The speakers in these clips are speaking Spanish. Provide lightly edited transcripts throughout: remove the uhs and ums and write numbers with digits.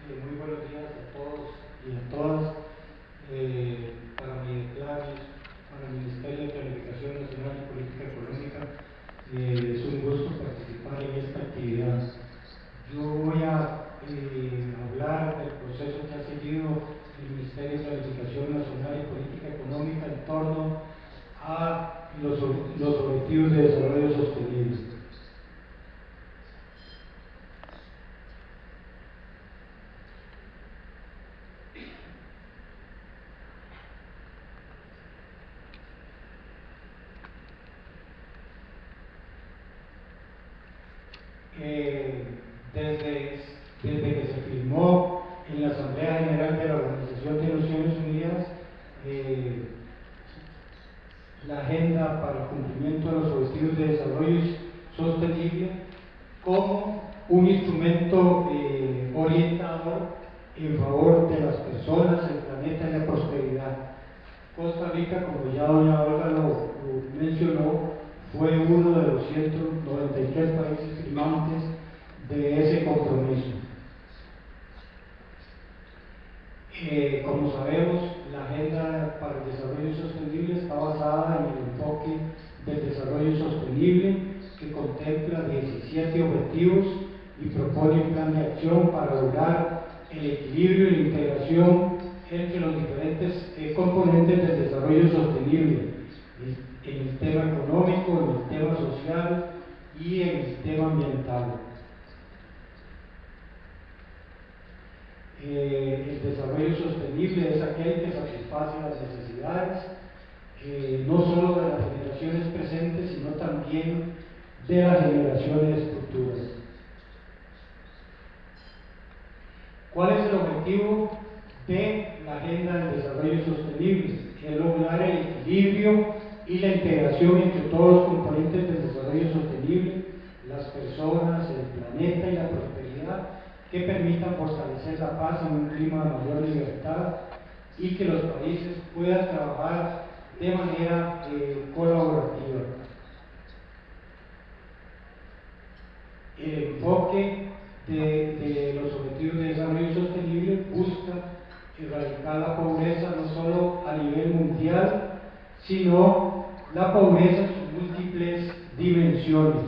Muy buenos días a todos y a todas. Para mi declares, para el Ministerio de Planificación Nacional y Política Económica, es un gusto participar en esta actividad. Yo voy a hablar del proceso que ha seguido el Ministerio de Planificación Nacional y Política Económica en torno a los objetivos de desarrollo sostenible. Desde que se firmó en la Asamblea General de la Organización de Naciones Unidas la Agenda para el Cumplimiento de los Objetivos de Desarrollo Sostenible como un instrumento orientador en favor de las personas, el planeta y la prosperidad. Costa Rica, como ya doña Olga lo mencionó, fue uno de los 193 países firmantes de ese compromiso. Como sabemos, la Agenda para el Desarrollo Sostenible está basada en el enfoque del desarrollo sostenible, que contempla 17 objetivos y propone un plan de acción para lograr el equilibrio y la integración entre los diferentes componentes del desarrollo sostenible, en el tema económico, en el tema social y en el tema ambiental. El desarrollo sostenible es aquel que satisface las necesidades no solo de las generaciones presentes, sino también de las generaciones futuras. ¿Cuál es el objetivo de la Agenda del Desarrollo Sostenible? Es lograr el equilibrio y la integración entre todos los componentes del desarrollo sostenible, las personas, el planeta y la prosperidad, que permitan fortalecer la paz en un clima de mayor libertad y que los países puedan trabajar de manera colaborativa. El enfoque de los Objetivos de Desarrollo Sostenible busca erradicar la pobreza no solo a nivel mundial, sino la pobreza en sus múltiples dimensiones,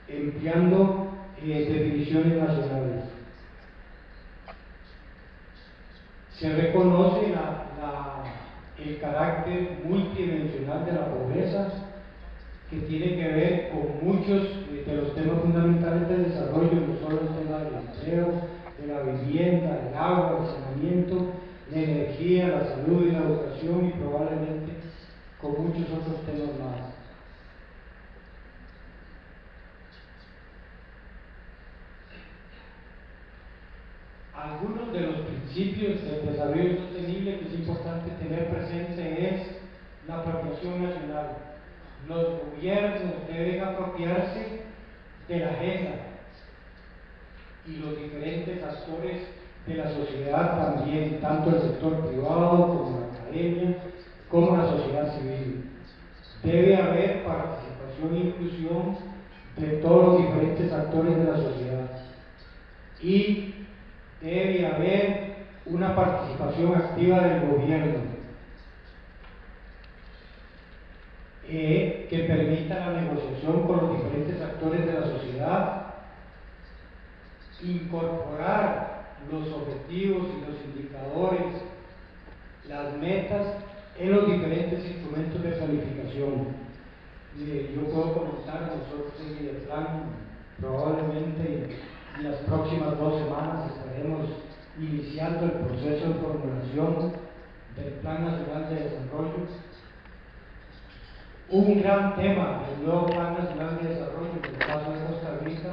empleando definiciones nacionales. Se reconoce el carácter multidimensional de la pobreza, que tiene que ver con muchos de los temas fundamentales del desarrollo, no solo el tema del empleo, de la vivienda, el agua, el saneamiento, la energía, la salud y la educación, y probablemente con muchos otros temas más. Algunos de los principios del desarrollo sostenible que es importante tener presente es la apropiación nacional. Los gobiernos deben apropiarse de la agenda y los diferentes actores de la sociedad también, tanto el sector privado como la academia, como la sociedad civil. Debe haber participación e inclusión de todos los diferentes actores de la sociedad y debe haber una participación activa del gobierno que permita la negociación con los diferentes actores de la sociedad, incorporar los objetivos y los indicadores, las metas en los diferentes instrumentos de planificación. Yo puedo comentar, nosotros en Mideplan probablemente en las próximas 2 semanas estaremos iniciando el proceso de formulación del Plan Nacional de Desarrollo. Un gran tema del nuevo Plan Nacional de Desarrollo, en el caso de Costa Rica,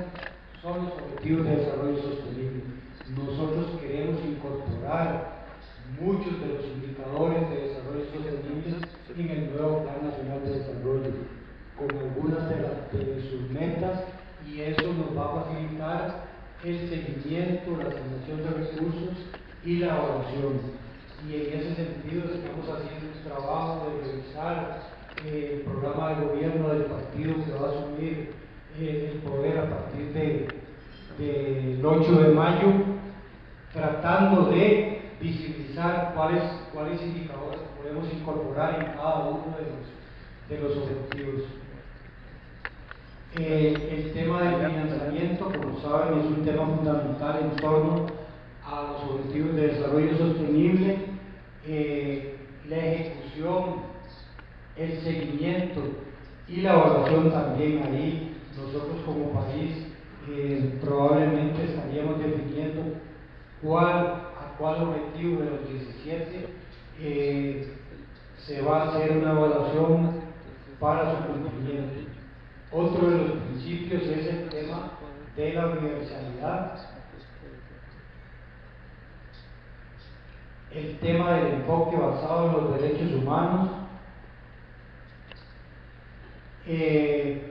son los Objetivos de Desarrollo Sostenible. Nosotros queremos incorporar muchos de los indicadores de desarrollo sostenible en el nuevo Plan Nacional de Desarrollo, con algunas de sus metas, y eso nos va a facilitar el seguimiento, la asignación de recursos y la evaluación. Y en ese sentido estamos haciendo un trabajo de revisar el programa de gobierno del partido que va a asumir el poder a partir del 8 de mayo, tratando de visibilizar cuáles indicadores podemos incorporar en cada uno de los objetivos. El tema del financiamiento, como saben, es un tema fundamental en torno a los objetivos de desarrollo sostenible. La ejecución, el seguimiento y la evaluación también ahí. Nosotros como país probablemente estaríamos definiendo a cuál objetivo de los 17 se va a hacer una evaluación para su cumplimiento. Otro de los principios es el tema de la universalidad, el tema del enfoque basado en los derechos humanos, ¿qué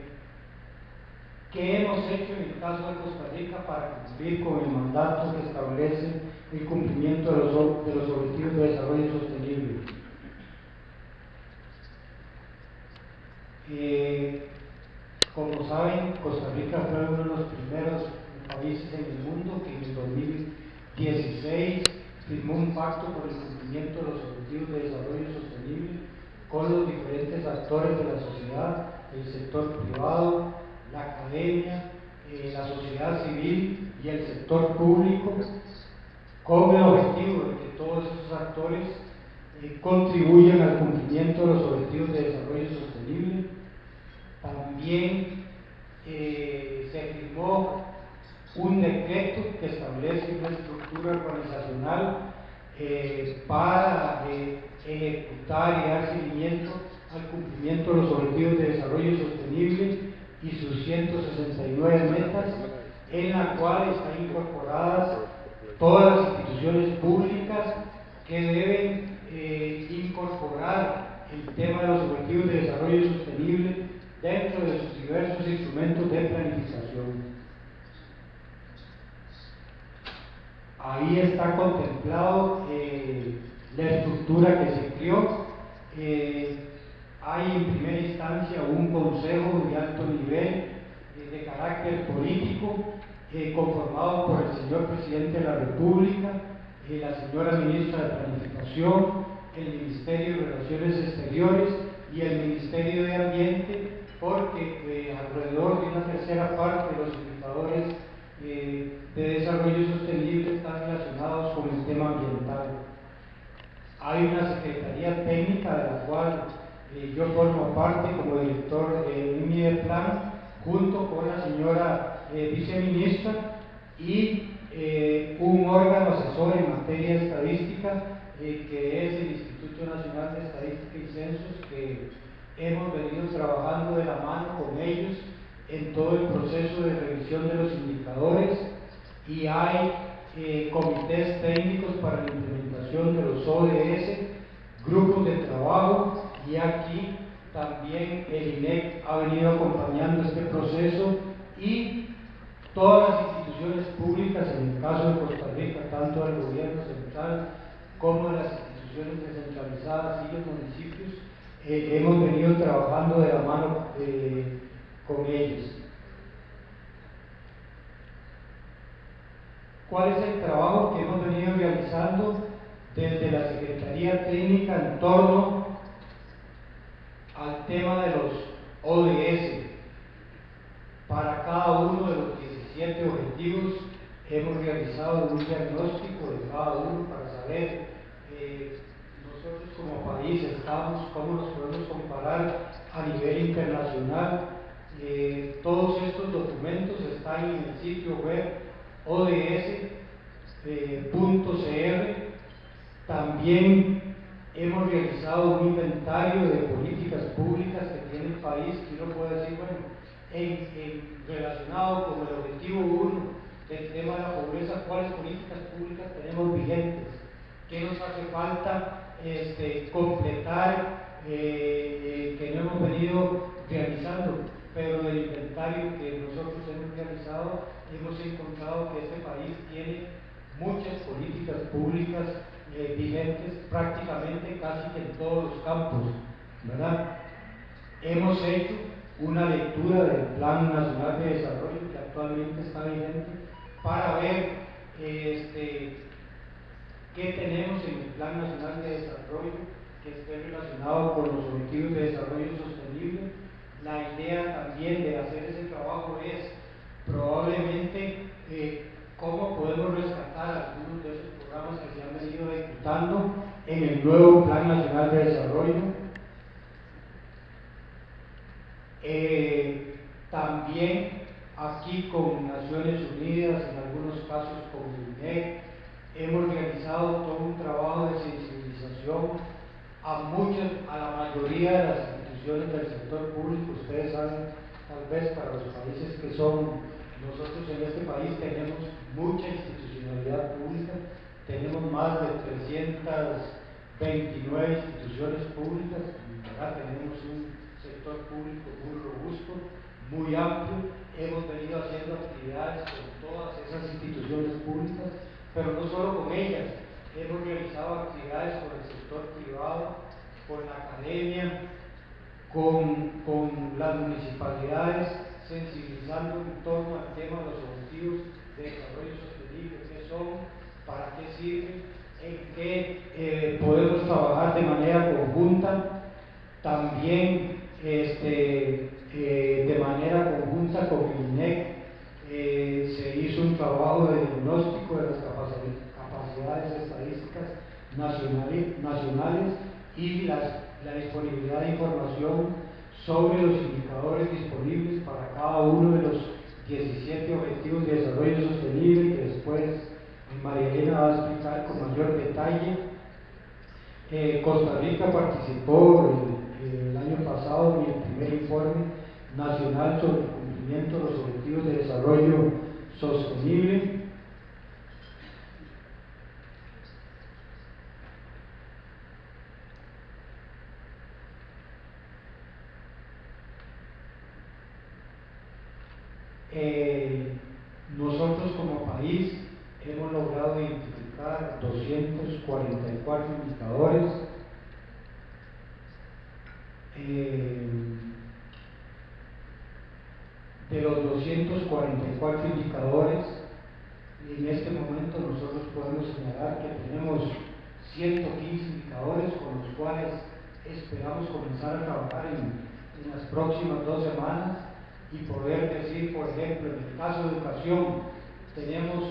hemos hecho en el caso de Costa Rica para cumplir con el mandato que establece el cumplimiento de los objetivos de desarrollo sostenible? Como saben, Costa Rica fue uno de los primeros países en el mundo que en el 2016 firmó un pacto por el cumplimiento de los objetivos de desarrollo sostenible con los diferentes actores de la sociedad, el sector privado, la academia, la sociedad civil y el sector público, con el objetivo de que todos esos actores contribuyan al cumplimiento de los objetivos de desarrollo sostenible. También se firmó un decreto que establece una estructura organizacional para ejecutar y dar seguimiento al cumplimiento de los objetivos de desarrollo sostenible y sus 169 metas, en la cual están incorporadas todas las instituciones públicas que deben incorporar el tema de los objetivos de desarrollo sostenible dentro de sus diversos instrumentos de planificación. Ahí está contemplado la estructura que se creó. Hay en primera instancia un consejo de alto nivel de carácter político conformado por el señor presidente de la República, la señora ministra de Planificación, el Ministerio de Relaciones Exteriores y el Ministerio de Ambiente, porque alrededor de una tercera parte de los indicadores de desarrollo sostenible están relacionados con el tema ambiental. Hay una secretaría técnica de la cual yo formo parte como director de Mideplan, junto con la señora viceministra, y un órgano asesor en materia de estadística que es el Instituto Nacional de Estadística y Censos, que hemos venido trabajando de la mano con ellos en todo el proceso de revisión de los indicadores, y hay comités técnicos para la implementación de los ODS, grupos de trabajo, y aquí también el INEC ha venido acompañando este proceso, y todas las instituciones públicas, en el caso de Costa Rica, tanto del gobierno central como de las instituciones descentralizadas y los municipios, hemos venido trabajando de la mano con ellos. ¿Cuál es el trabajo que hemos venido realizando desde la Secretaría Técnica en torno al tema de los ODS? Para cada uno de los 17 objetivos hemos realizado un diagnóstico de cada uno para saber nosotros como país estamos, cómo nos podemos comparar a nivel internacional. Todos estos documentos están en el sitio web ODS.cr. También hemos realizado un inventario de políticas públicas que tiene el país, que uno puede decir, bueno, relacionado con el objetivo 1 del tema de la pobreza, cuáles políticas públicas tenemos vigentes, qué nos hace falta completar, que no hemos venido realizando. Pero del inventario que nosotros hemos realizado, hemos encontrado que este país tiene muchas políticas públicas vigentes prácticamente casi que en todos los campos, ¿verdad? Hemos hecho una lectura del Plan Nacional de Desarrollo que actualmente está vigente para ver qué tenemos en el Plan Nacional de Desarrollo que esté relacionado con los objetivos de desarrollo sostenible. La idea también de hacer ese trabajo es probablemente cómo podemos rescatar algunos de esos programas que se han venido ejecutando en el nuevo Plan Nacional de Desarrollo. También aquí con Naciones Unidas, en algunos casos con el INEC, hemos realizado todo un trabajo de sensibilización a la mayoría de las instituciones del sector público. Ustedes saben, tal vez para los países que son, nosotros en este país tenemos mucha institucionalidad pública, tenemos más de 329 instituciones públicas, ¿verdad? Tenemos un sector público muy robusto, muy amplio, hemos venido haciendo actividades con todas esas instituciones públicas, pero no solo con ellas, hemos realizado actividades con el sector privado, con la academia, con las municipalidades, sensibilizando en torno al tema de los objetivos de desarrollo sostenible, qué son, para qué sirven, en qué podemos trabajar de manera conjunta. También de manera conjunta con el INEC se hizo un trabajo de diagnóstico de las capacidades estadísticas nacionales y la disponibilidad de información sobre los indicadores disponibles para cada uno de los 17 objetivos de desarrollo sostenible, que después María Elena va a explicar con mayor detalle. Costa Rica participó el año pasado en el primer informe nacional sobre el cumplimiento de los objetivos de desarrollo sostenible. Nosotros como país hemos logrado identificar 244 indicadores. De los 244 indicadores, en este momento nosotros podemos señalar que tenemos 115 indicadores con los cuales esperamos comenzar a trabajar en las próximas 2 semanas y poder decir, por ejemplo, en el caso de educación, tenemos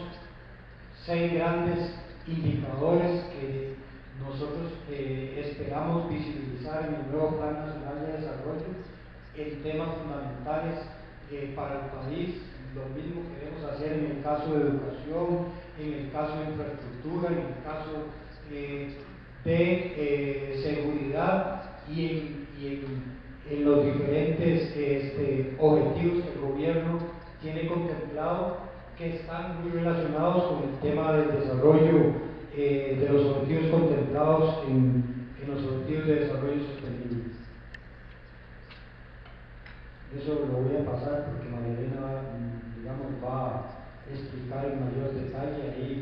6 grandes indicadores que nosotros esperamos visibilizar en el nuevo Plan Nacional de Desarrollo en temas fundamentales para el país. Lo mismo queremos hacer en el caso de educación, en el caso de infraestructura, en el caso de seguridad y en los diferentes objetivos que el gobierno tiene contemplado, que están muy relacionados con el tema del desarrollo de los objetivos contemplados en los objetivos de desarrollo sostenible. Eso lo voy a pasar porque María Elena, digamos, va a explicar en mayor detalle. Ahí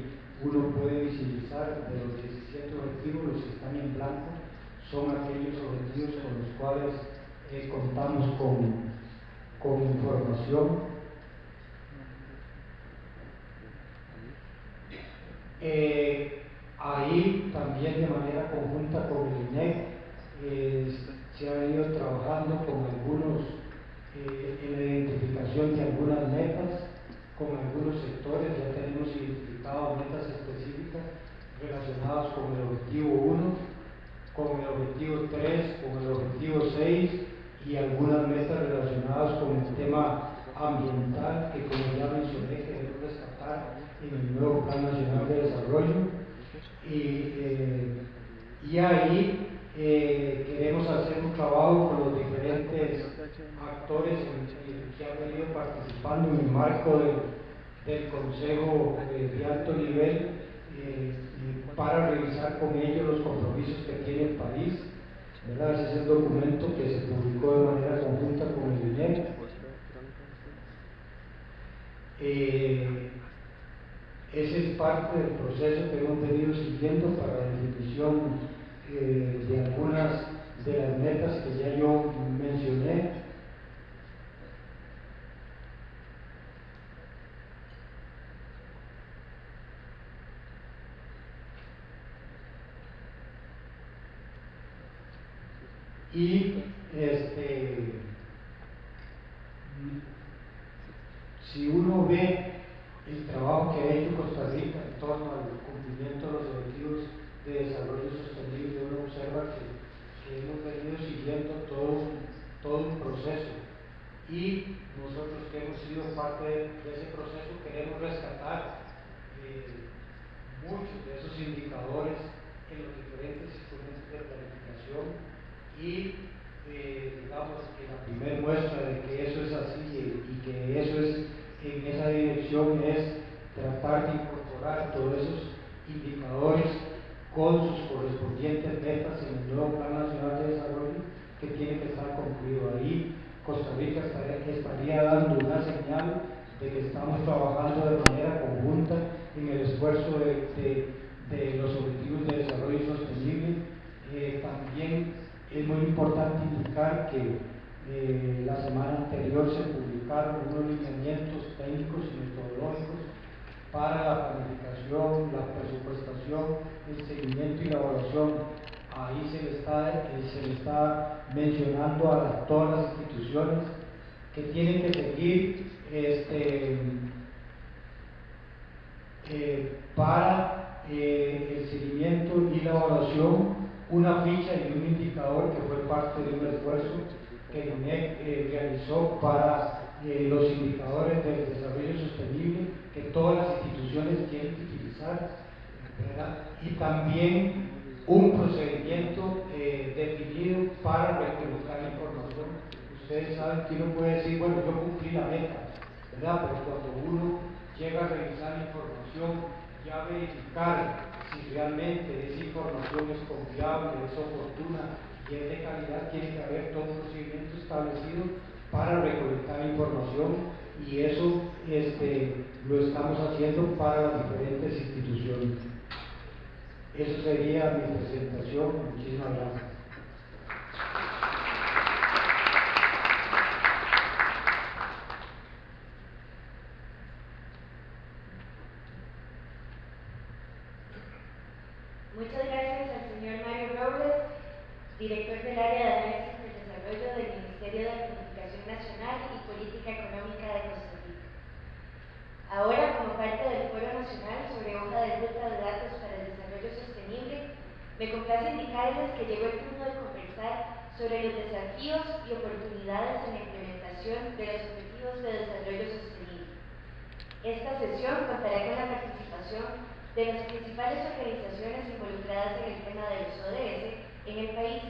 uno puede visibilizar de los 17 objetivos, los que están en blanco son aquellos objetivos con los cuales contamos con información. Ahí también de manera conjunta con el INEC se ha venido trabajando con algunos en la identificación de algunas metas, con algunos sectores. Ya tenemos identificado metas específicas relacionadas con el objetivo 1, con el objetivo 3, con el objetivo 6 y algunas metas relacionadas con el tema ambiental que, como ya mencioné, queremos rescatar en el nuevo Plan Nacional de Desarrollo. Y ahí queremos hacer un trabajo con los diferentes actores que han venido participando en el marco del Consejo de alto nivel para revisar con ellos los compromisos que tiene el país, ¿verdad? Ese es el documento que se publicó de manera conjunta con el INEC. Ese es parte del proceso que hemos venido siguiendo para la definición de algunas de las metas que ya yo mencioné. Y si uno ve el trabajo que ha hecho Costa Rica en torno al cumplimiento de los objetivos de desarrollo sostenible, uno observa que hemos venido siguiendo todo un proceso, y nosotros que hemos sido parte de ese proceso queremos rescatar muchos de esos indicadores en los diferentes instrumentos de planificación, y digamos que la primera muestra de que eso es así y que eso es en esa dirección es tratar de incorporar todos esos indicadores con sus correspondientes metas en el nuevo Plan Nacional de Desarrollo, que tiene que estar concluido. Ahí Costa Rica estaría dando una señal de que estamos trabajando de manera conjunta en el esfuerzo de los objetivos de desarrollo sostenible. También es muy importante indicar que la semana anterior se publicaron unos lineamientos técnicos y metodológicos para la planificación, la presupuestación, el seguimiento y la evaluación. Ahí se le está mencionando a todas las instituciones que tienen que seguir para el seguimiento y la evaluación, una ficha y un indicador que fue parte de un esfuerzo que el INEC realizó para los indicadores del desarrollo sostenible que todas las instituciones tienen que utilizar, ¿verdad? Y también un procedimiento definido para recolectar información. Ustedes saben que uno puede decir, bueno, yo cumplí la meta, ¿verdad? Pero cuando uno llega a revisar la información, ya verificar si realmente esa información es confiable, es oportuna y es de calidad, tiene que haber todo un procedimiento establecido para recolectar información, y eso lo estamos haciendo para las diferentes instituciones. Eso sería mi presentación. Muchísimas gracias. Muchas gracias al señor Mario Robles, director del área de análisis del desarrollo del Ministerio de Planificación Nacional y Política Económica de Costa Rica. Ahora, como parte del Foro Nacional sobre hoja de ruta de datos para el desarrollo sostenible, me complace indicarles que llegó el turno de conversar sobre los desafíos y oportunidades en la implementación de los objetivos de desarrollo sostenible. Esta sesión contará con la participación de las principales organizaciones involucradas en el tema de los ODS en el país,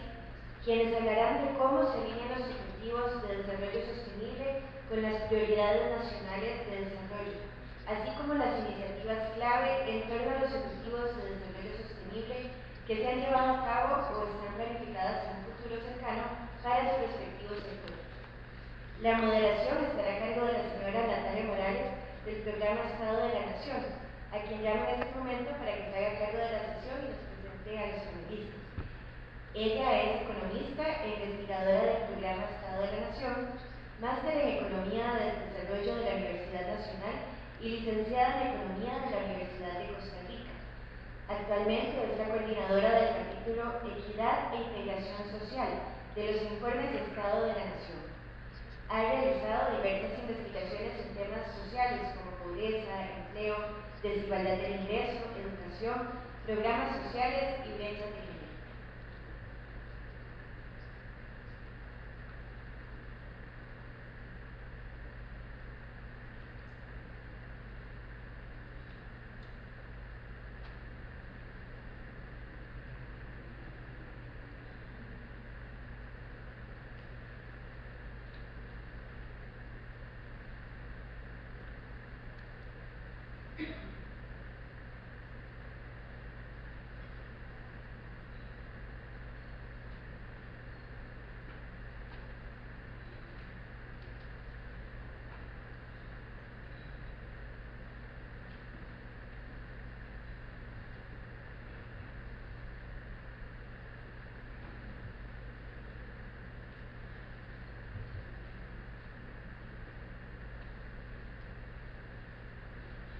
quienes hablarán de cómo se alinean los objetivos de desarrollo sostenible con las prioridades nacionales de desarrollo, así como las iniciativas clave en torno a los objetivos de desarrollo sostenible que se han llevado a cabo o están planificadas en un futuro cercano para sus respectivos sectores. La moderación estará a cargo de la señora Natalia Morales, del programa Estado de la Nación, a quien llamo en este momento para que se haga cargo de la sesión y nos presente a los panelistas. Ella es economista e investigadora del programa Estado de la Nación, máster en Economía del Desarrollo de la Universidad Nacional y licenciada en Economía de la Universidad de Costa Rica. Actualmente es la coordinadora del capítulo Equidad e Integración Social de los Informes de Estado de la Nación. Ha realizado diversas investigaciones en temas sociales como pobreza, empleo, desigualdad del ingreso, educación, programas sociales y brechas de género.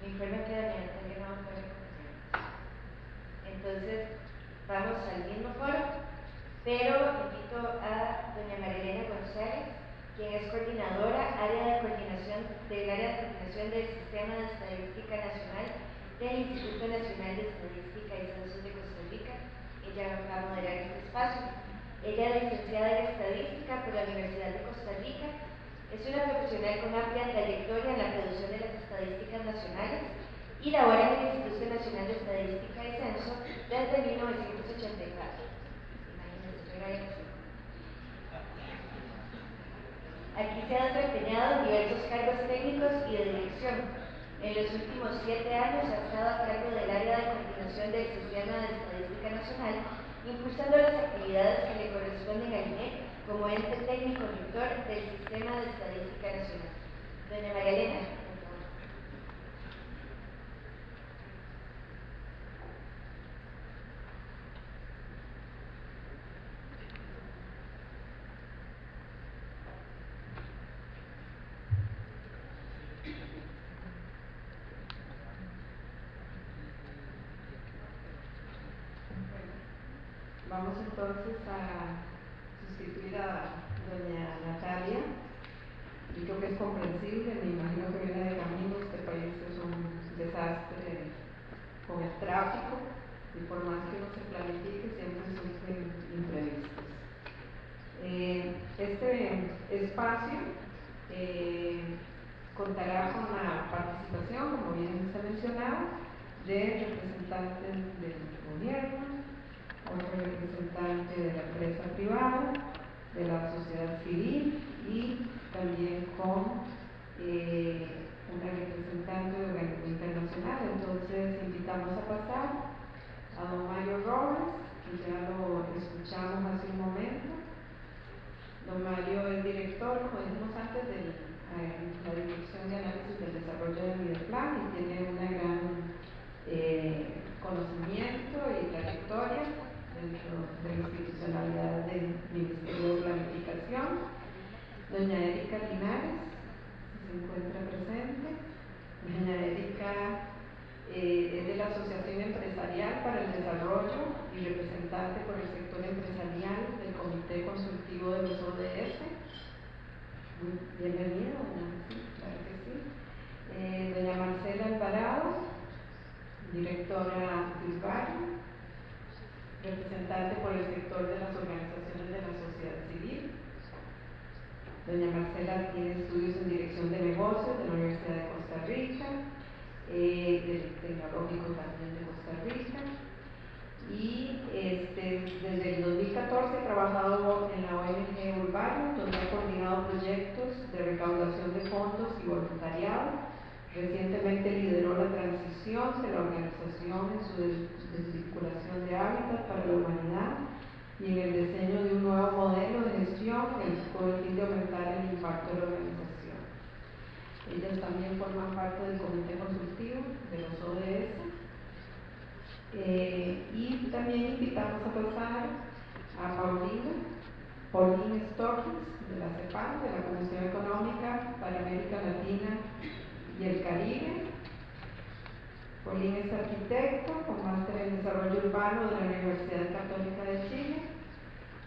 Mi informe queda bien, que no puede. Entonces, vamos al mismo foro. pero invito a doña Marilena González, quien es coordinadora área de coordinación del Sistema de Estadística Nacional del Instituto Nacional de Estadística y Censos de Costa Rica. Ella va a moderar este espacio. Ella es licenciada en Estadística por la Universidad de Costa Rica. Es una profesional con amplia trayectoria en la producción de las estadísticas nacionales y labora en el Instituto Nacional de Estadística y Censo desde 1984. Imagínense, yo era de eso. Aquí se ha desempeñado en diversos cargos técnicos y de dirección. En los últimos 7 años ha estado a cargo del área de coordinación del Sistema de Estadística Nacional, impulsando las actividades que le corresponden al INEC como ente técnico rector del Sistema de Estadística Nacional. Doña María Elena, por favor. Vamos entonces a sustituir a doña Natalia. Yo creo que es comprensible, me imagino que viene de camino. Este país es un desastre con el tráfico y por más que uno se planifique siempre surgen imprevistos. Este espacio contará con la participación, como bien se mencionaba, de representantes del gobierno, otro representante de la empresa privada, de la sociedad civil y también con una representante de organismo internacional. Entonces invitamos a pasar a don Mario Robles, que ya lo escuchamos hace un momento. Don Mario es director, como dijimos antes, de la Dirección de Análisis del Desarrollo del Mideplan y tiene una gran conocimiento y trayectoria dentro de la institucionalidad del Ministerio de Planificación. Doña Erika Linares, si se encuentra presente. Doña Erika es de la Asociación Empresarial para el Desarrollo y representante por el sector empresarial del Comité Consultivo de los ODS. Muy bienvenida, sí, claro que sí. Doña Marcela Alvarado, directora del barrio, representante por el sector de las organizaciones de la sociedad civil. Doña Marcela tiene estudios en dirección de negocios de la Universidad de Costa Rica, del Tecnológico también de Costa Rica, y desde el 2014 ha trabajado en la ONG Urbario, donde ha coordinado proyectos de recaudación de fondos y voluntariado. Recientemente lideró la transición de la organización en su desvinculación de hábitat para la humanidad y en el diseño de un nuevo modelo de gestión con el fin de aumentar el impacto de la organización. Ellas también forman parte del comité consultivo de los ODS. Y también invitamos a pasar a Pauline Storkins, de la CEPAL, de la Comisión Económica para América Latina y el Caribe. Pauline es arquitecto con máster en desarrollo urbano de la Universidad Católica de Chile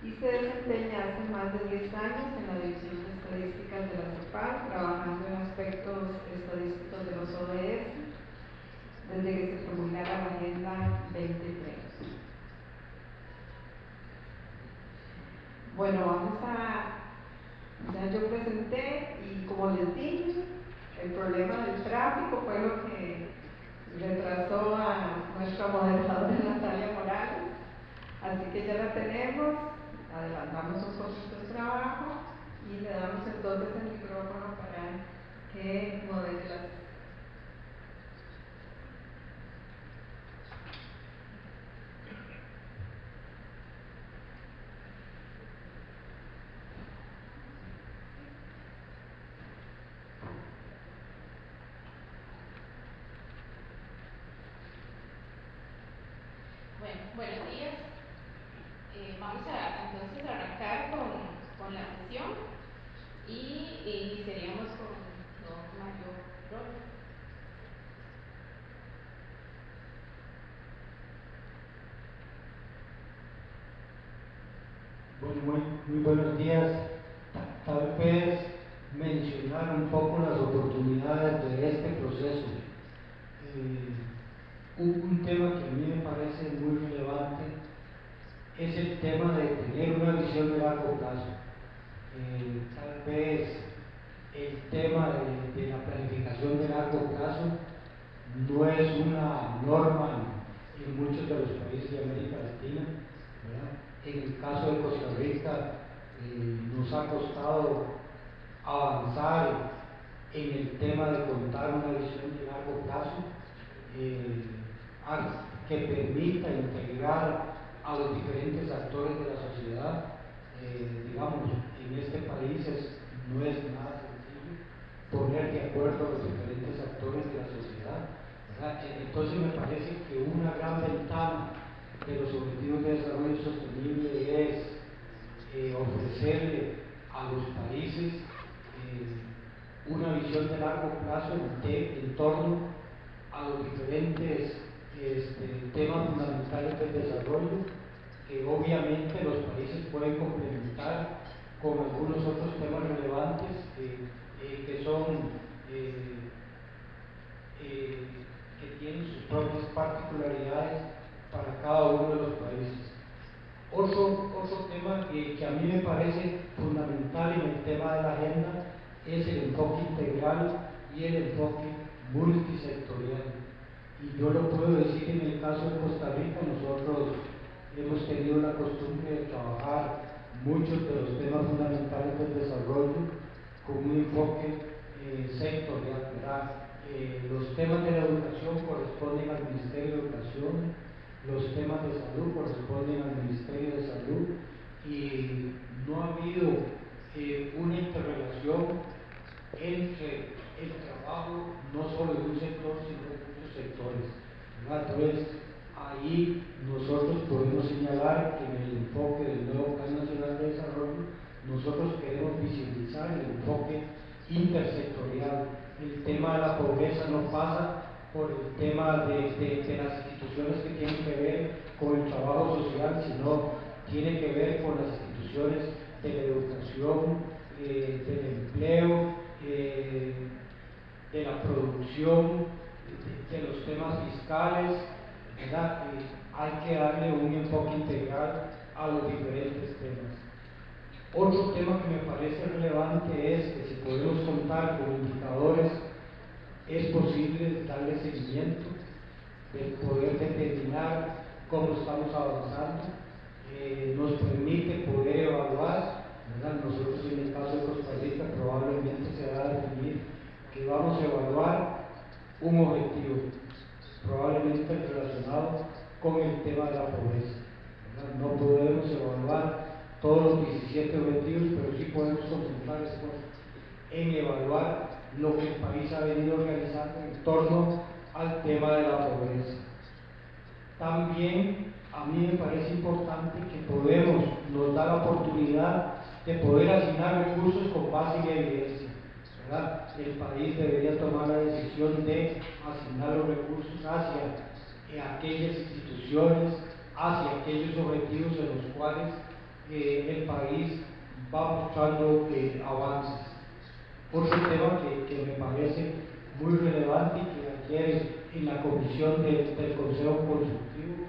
y se desempeña hace más de 10 años en la División de Estadísticas de la CEPAL, trabajando en aspectos estadísticos de los ODS desde que se promulgara la Agenda 2030. Bueno, ya yo presenté y como les dije, el problema del tráfico fue lo que retrasó a nuestra moderadora Natalia Morales, así que ya la tenemos, adelantamos un poquito el trabajo y le damos entonces el micrófono para que modere la sesión. Bueno, buenos días. Vamos a entonces arrancar con la sesión y iniciaríamos con don Mario Robles. Muy buenos días. Tal vez mencionar un poco las oportunidades de este proceso. Un tema que a mí me parece muy relevante es el tema de tener una visión de largo plazo. Tal vez el tema de la planificación de largo plazo no es una norma en muchos de los países de América Latina, ¿verdad? En el caso de Costa Rica, nos ha costado avanzar en el tema de contar una visión de largo plazo que permita integrar a los diferentes actores de la sociedad. Digamos, en este país no es nada sencillo poner de acuerdo a los diferentes actores de la sociedad, ¿verdad? Entonces me parece que una gran ventana de los objetivos de desarrollo sostenible es ofrecerle a los países una visión de largo plazo en torno a los diferentes temas fundamentales del desarrollo, que obviamente los países pueden complementar con algunos otros temas relevantes que son que tienen sus propias particularidades para cada uno de los países. Otro tema que a mí me parece fundamental en el tema de la agenda es el enfoque integral y el enfoque multisectorial. Y yo lo puedo decir en el caso de Costa Rica. Nosotros hemos tenido la costumbre de trabajar muchos de los temas fundamentales del desarrollo con un enfoque sectorial, ¿verdad? Los temas de la educación corresponden al Ministerio de Educación, los temas de salud corresponden al Ministerio de Salud, y no ha habido una interrelación entre el trabajo no solo de un sector, sino de muchos sectores, ¿verdad? Entonces, ahí nosotros podemos señalar que en el enfoque del nuevo Plan Nacional de Desarrollo, nosotros queremos visibilizar el enfoque intersectorial. El tema de la pobreza no pasa por el tema de las instituciones que tienen que ver con el trabajo social, sino tiene que ver con las instituciones de la educación, del empleo, de la producción, de los temas fiscales, ¿verdad? Hay que darle un enfoque integral a los diferentes temas. Otro tema que me parece relevante es que si podemos contar con indicadores, es posible darle seguimiento, de poder determinar cómo estamos avanzando, nos permite poder evaluar, ¿verdad? Nosotros en el caso de Costa Rica probablemente se va a definir que vamos a evaluar un objetivo, probablemente relacionado con el tema de la pobreza, ¿verdad? No podemos evaluar todos los 17 objetivos, pero sí podemos concentrar esfuerzos en evaluar lo que el país ha venido realizando en torno al tema de la pobreza. También a mí me parece importante que nos da la oportunidad de poder asignar recursos con base en evidencia, ¿verdad? El país debería tomar la decisión de asignar los recursos hacia aquellas instituciones, hacia aquellos objetivos en los cuales el país va mostrando avances. Otro tema que me parece muy relevante y que ayer en la comisión del Consejo Consultivo,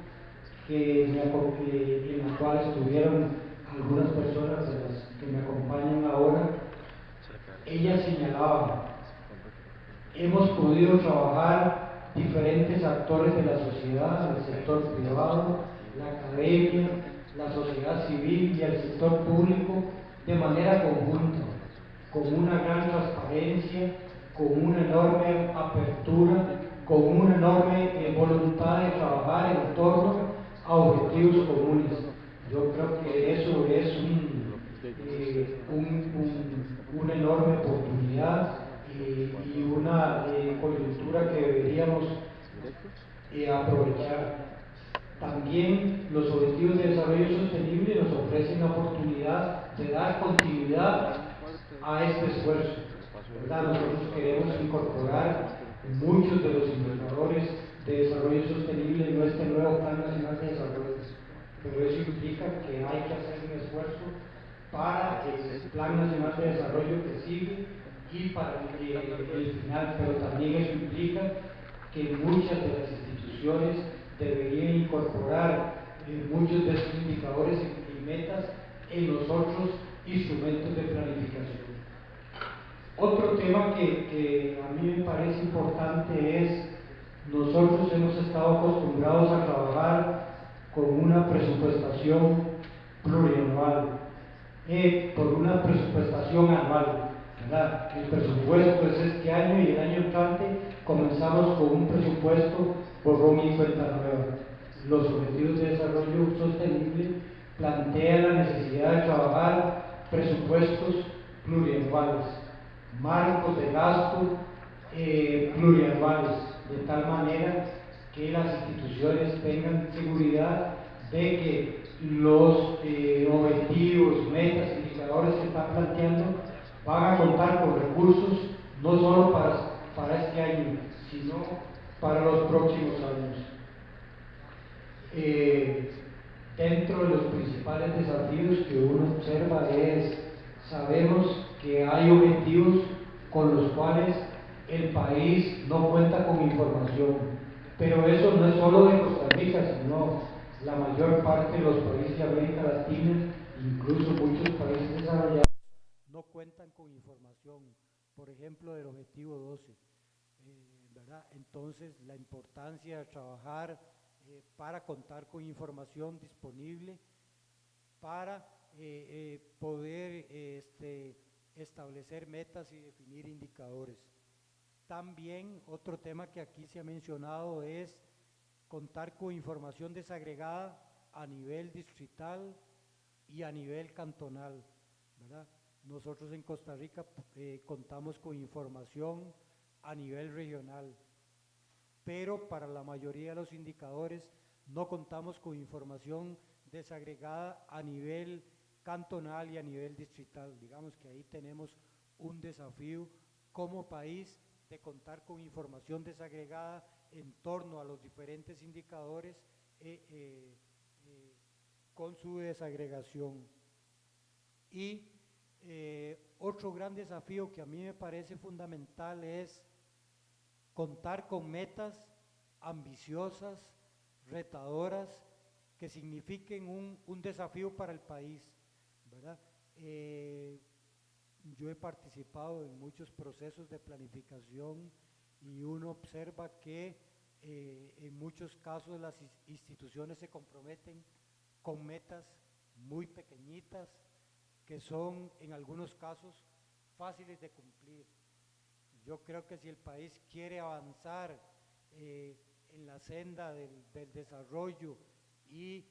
en la cual estuvieron algunas personas de las que me acompañan ahora, ellas señalaban: hemos podido trabajar diferentes actores de la sociedad, el sector privado, la academia, la sociedad civil y el sector público de manera conjunta, con una gran transparencia, con una enorme apertura, con una enorme voluntad de trabajar en torno a objetivos comunes. Yo creo que eso es una enorme oportunidad y una coyuntura que deberíamos aprovechar. También los objetivos de desarrollo sostenible nos ofrecen la oportunidad de dar continuidad a este esfuerzo, ¿verdad? Nosotros queremos incorporar muchos de los indicadores de desarrollo sostenible en nuestro nuevo Plan Nacional de Desarrollo, pero eso implica que hay que hacer un esfuerzo para el Plan Nacional de Desarrollo que sigue y para el final, pero también eso implica que muchas de las instituciones deberían incorporar muchos de estos indicadores y metas en los otros instrumentos de planificación. Otro tema que a mí me parece importante es, nosotros hemos estado acostumbrados a trabajar con una presupuestación plurianual, por una presupuestación anual, ¿verdad? El presupuesto es este año y el año entrante comenzamos con un presupuesto borrón y cuenta nueva. Los Objetivos de Desarrollo Sostenible plantean la necesidad de trabajar presupuestos plurianuales, marcos de gasto plurianuales, de tal manera que las instituciones tengan seguridad de que los objetivos, metas, indicadores que están planteando van a contar con recursos no solo para este año, sino para los próximos años. Dentro de los principales desafíos que uno observa sabemos que hay objetivos con los cuales el país no cuenta con información, pero eso no es solo de Costa Rica, sino la mayor parte de los países de América Latina, incluso muchos países desarrollados, no cuentan con información, por ejemplo, del objetivo 12, ¿verdad? Entonces, la importancia de trabajar para contar con información disponible para poder establecer metas y definir indicadores. También otro tema que aquí se ha mencionado es contar con información desagregada a nivel distrital y a nivel cantonal, ¿verdad? Nosotros en Costa Rica contamos con información a nivel regional, pero para la mayoría de los indicadores no contamos con información desagregada a nivel cantonal y a nivel distrital. Digamos que ahí tenemos un desafío como país de contar con información desagregada en torno a los diferentes indicadores con su desagregación. Y otro gran desafío que a mí me parece fundamental es contar con metas ambiciosas, retadoras, que signifiquen un desafío para el país, ¿verdad? Yo he participado en muchos procesos de planificación y uno observa que en muchos casos las instituciones se comprometen con metas muy pequeñitas que son en algunos casos fáciles de cumplir. Yo creo que si el país quiere avanzar en la senda del desarrollo y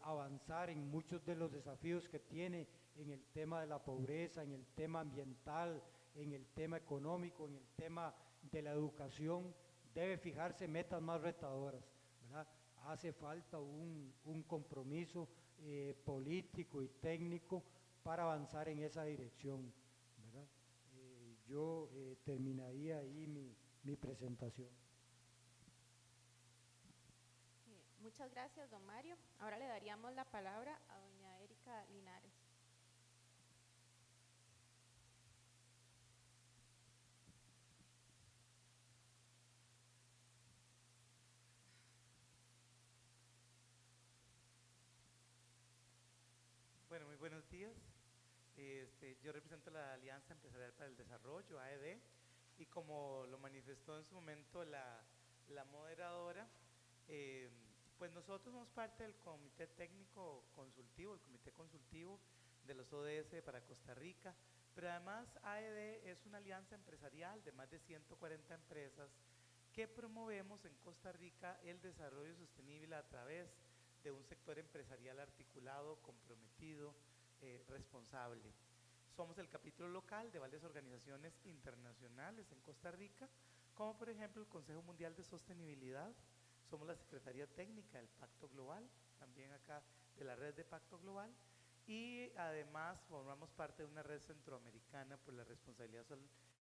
avanzar en muchos de los desafíos que tiene en el tema de la pobreza, en el tema ambiental, en el tema económico, en el tema de la educación, debe fijarse metas más retadoras, ¿verdad? Hace falta un compromiso político y técnico para avanzar en esa dirección, ¿verdad? Yo terminaría ahí mi presentación. Muchas gracias, don Mario. Ahora le daríamos la palabra a doña Erika Linares. Bueno, muy buenos días. Yo represento la Alianza Empresarial para el Desarrollo, AED, y como lo manifestó en su momento la moderadora, pues nosotros somos parte del Comité Técnico Consultivo, el Comité Consultivo de los ODS para Costa Rica, pero además AED es una alianza empresarial de más de 140 empresas que promovemos en Costa Rica el desarrollo sostenible a través de un sector empresarial articulado, comprometido, responsable. Somos el capítulo local de varias organizaciones internacionales en Costa Rica, como por ejemplo el Consejo Mundial de Sostenibilidad. Somos la Secretaría Técnica del Pacto Global, también acá de la red de Pacto Global, y además formamos parte de una red centroamericana por la responsabilidad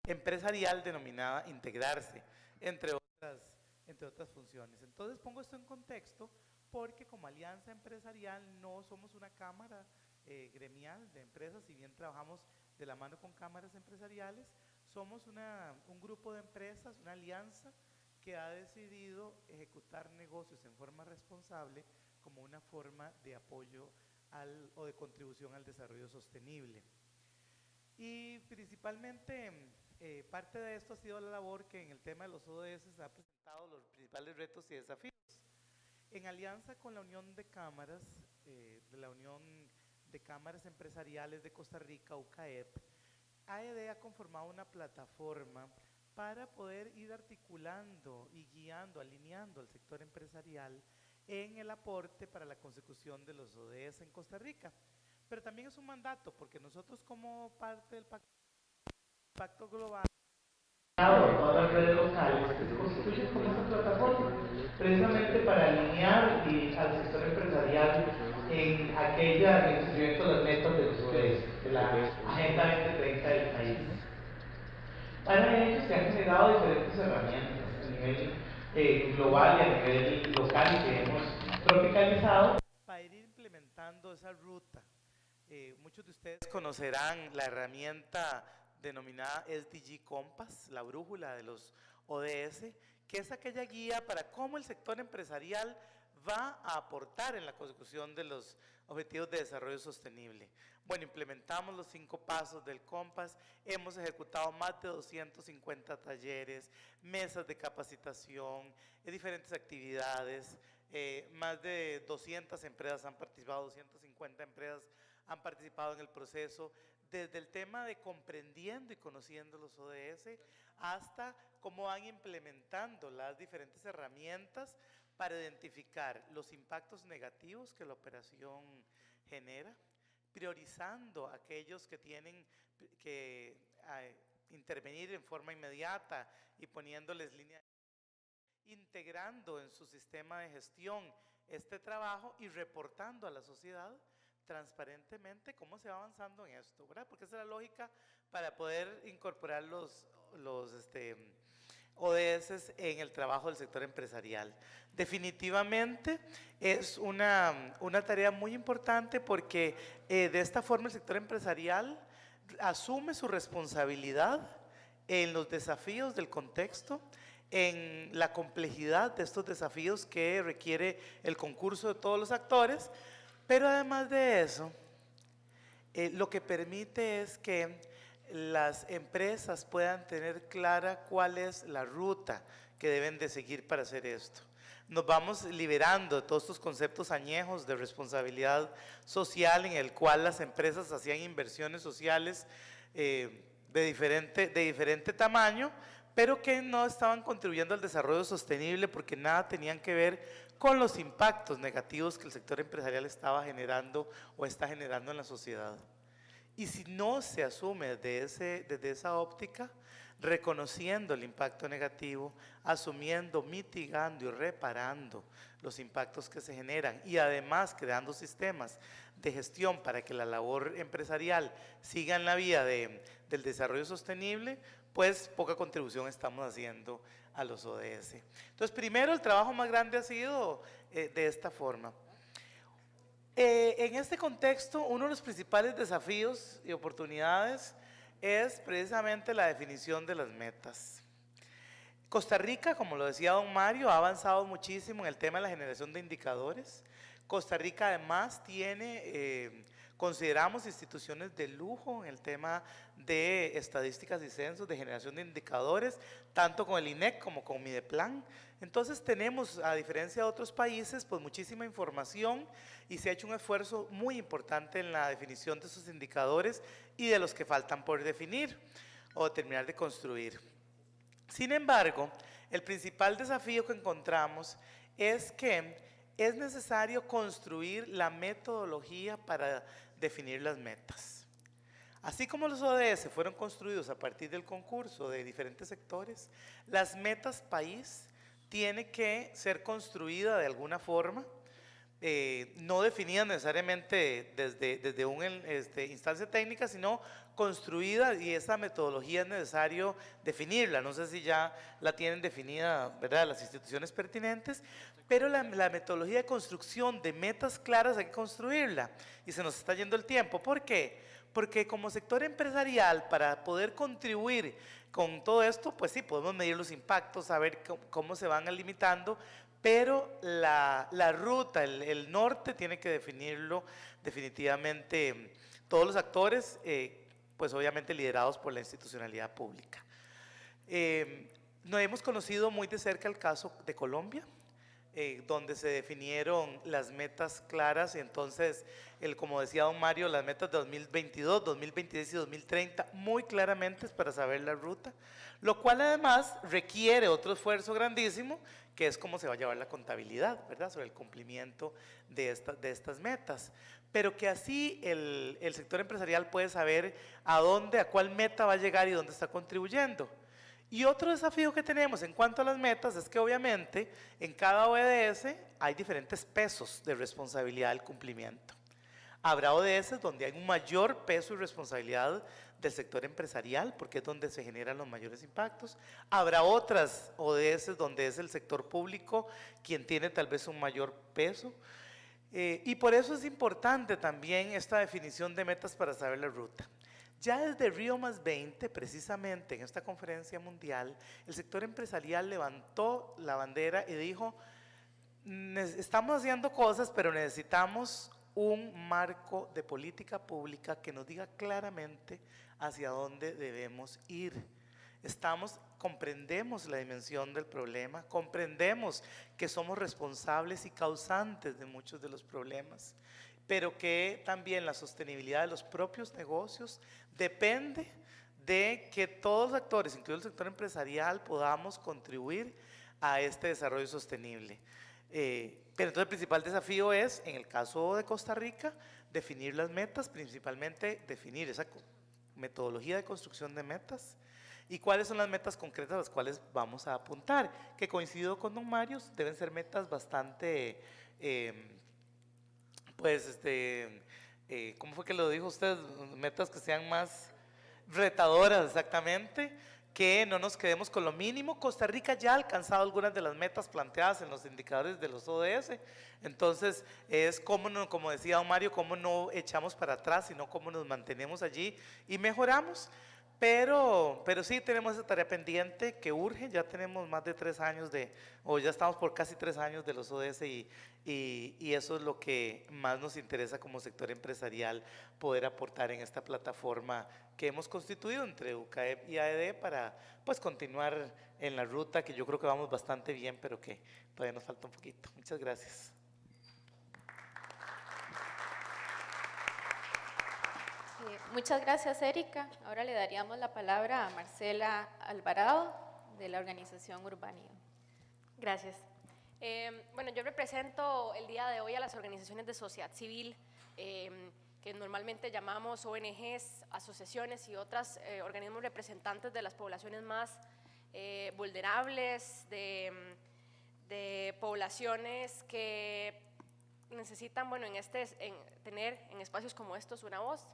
empresarial denominada Integrarse, entre otras funciones. Entonces pongo esto en contexto porque como alianza empresarial no somos una cámara gremial de empresas, si bien trabajamos de la mano con cámaras empresariales, somos un grupo de empresas, una alianza que ha decidido ejecutar negocios en forma responsable como una forma de apoyo o de contribución al desarrollo sostenible. Y principalmente parte de esto ha sido la labor que en el tema de los ODS ha presentado los principales retos y desafíos. En alianza con la Unión de Cámaras, de la Unión de Cámaras Empresariales de Costa Rica, UCAEP, AED ha conformado una plataforma para poder ir articulando y guiando, alineando al sector empresarial en el aporte para la consecución de los ODS en Costa Rica. Pero también es un mandato, porque nosotros como parte del Pacto Global, todas las redes locales que se constituyen como esta plataforma, precisamente para alinear al sector empresarial en el cumplimiento de las metas de los ODS, de la Agenda 2030 del país. Para ello se han generado diferentes herramientas a nivel global y a nivel local que hemos tropicalizado para ir implementando esa ruta. Muchos de ustedes conocerán la herramienta denominada SDG Compass, la brújula de los ODS, que es aquella guía para cómo el sector empresarial va a aportar en la consecución de los objetivos de desarrollo sostenible. Bueno, implementamos los 5 pasos del Compass, hemos ejecutado más de 250 talleres, mesas de capacitación, diferentes actividades, más de 200 empresas han participado, 250 empresas han participado en el proceso, desde el tema de comprendiendo y conociendo los ODS hasta cómo van implementando las diferentes herramientas para identificar los impactos negativos que la operación genera, priorizando aquellos que tienen que intervenir en forma inmediata y poniéndoles línea, integrando en su sistema de gestión este trabajo y reportando a la sociedad transparentemente cómo se va avanzando en esto, ¿verdad? Porque esa es la lógica para poder incorporar los ODS en el trabajo del sector empresarial. Definitivamente es una tarea muy importante porque de esta forma el sector empresarial asume su responsabilidad en los desafíos del contexto, en la complejidad de estos desafíos que requiere el concurso de todos los actores, pero además de eso, lo que permite es que las empresas puedan tener clara cuál es la ruta que deben de seguir para hacer esto. Nos vamos liberando de todos estos conceptos añejos de responsabilidad social en el cual las empresas hacían inversiones sociales de diferente tamaño, pero que no estaban contribuyendo al desarrollo sostenible porque nada tenían que ver con los impactos negativos que el sector empresarial estaba generando o está generando en la sociedad. Y si no se asume desde esa óptica, reconociendo el impacto negativo, asumiendo, mitigando y reparando los impactos que se generan y además creando sistemas de gestión para que la labor empresarial siga en la vía del desarrollo sostenible, pues poca contribución estamos haciendo a los ODS. Entonces, primero el trabajo más grande ha sido de esta forma. En este contexto, uno de los principales desafíos y oportunidades es precisamente la definición de las metas. Costa Rica, como lo decía don Mario, ha avanzado muchísimo en el tema de la generación de indicadores. Costa Rica además tiene, consideramos instituciones de lujo en el tema de estadísticas y censos, de generación de indicadores, tanto con el INEC como con Mideplan. Entonces tenemos, a diferencia de otros países, pues muchísima información y se ha hecho un esfuerzo muy importante en la definición de esos indicadores y de los que faltan por definir o terminar de construir. Sin embargo, el principal desafío que encontramos es que es necesario construir la metodología para definir las metas. Así como los ODS fueron construidos a partir del concurso de diferentes sectores, las metas país tienen que ser construidas de alguna forma no definidas necesariamente desde una instancia técnica, sino construida, y esa metodología es necesario definirla. No sé si ya la tienen definida, ¿verdad?, las instituciones pertinentes, pero la metodología de construcción de metas claras hay que construirla, y se nos está yendo el tiempo. ¿Por qué? Porque como sector empresarial, para poder contribuir con todo esto, pues sí, podemos medir los impactos, saber cómo se van limitando, pero la ruta, el norte, tiene que definirlo definitivamente todos los actores, pues obviamente liderados por la institucionalidad pública. Nos hemos conocido muy de cerca el caso de Colombia, donde se definieron las metas claras, y entonces, como decía don Mario, las metas de 2022, 2026 y 2030 muy claramente para saber la ruta, lo cual además requiere otro esfuerzo grandísimo, que es cómo se va a llevar la contabilidad, ¿verdad?, sobre el cumplimiento de estas metas, pero que así el sector empresarial puede saber a cuál meta va a llegar y dónde está contribuyendo. Y otro desafío que tenemos en cuanto a las metas es que obviamente en cada ODS hay diferentes pesos de responsabilidad del cumplimiento. Habrá ODS donde hay un mayor peso y responsabilidad del sector empresarial, porque es donde se generan los mayores impactos. Habrá otras ODS donde es el sector público quien tiene tal vez un mayor peso. Y por eso es importante también esta definición de metas para saber la ruta. Ya desde Río+20, precisamente en esta conferencia mundial, el sector empresarial levantó la bandera y dijo: estamos haciendo cosas, pero necesitamos un marco de política pública que nos diga claramente hacia dónde debemos ir. Comprendemos la dimensión del problema, comprendemos que somos responsables y causantes de muchos de los problemas, pero que también la sostenibilidad de los propios negocios depende de que todos los actores, incluido el sector empresarial, podamos contribuir a este desarrollo sostenible. Pero entonces el principal desafío es, en el caso de Costa Rica, definir las metas, principalmente definir esa metodología de construcción de metas y cuáles son las metas concretas a las cuales vamos a apuntar, que coincido con don Mario, deben ser metas bastante, ¿cómo fue que lo dijo usted? Metas que sean más retadoras, exactamente, que no nos quedemos con lo mínimo. Costa Rica ya ha alcanzado algunas de las metas planteadas en los indicadores de los ODS, entonces es como decía don Mario, cómo no echamos para atrás, sino cómo nos mantenemos allí y mejoramos. Pero sí tenemos esa tarea pendiente que urge. Ya tenemos más de 3 años ya estamos por casi 3 años de los ODS, y eso es lo que más nos interesa como sector empresarial, poder aportar en esta plataforma que hemos constituido entre UCAEP y AED para pues continuar en la ruta, que yo creo que vamos bastante bien, pero que todavía nos falta un poquito. Muchas gracias. Muchas gracias, Erika. Ahora le daríamos la palabra a Marcela Alvarado, de la organización Urbanio. Gracias. Bueno, yo represento el día de hoy a las organizaciones de sociedad civil, que normalmente llamamos ONGs, asociaciones y otros organismos representantes de las poblaciones más vulnerables, de poblaciones que necesitan, bueno, tener en espacios como estos una voz.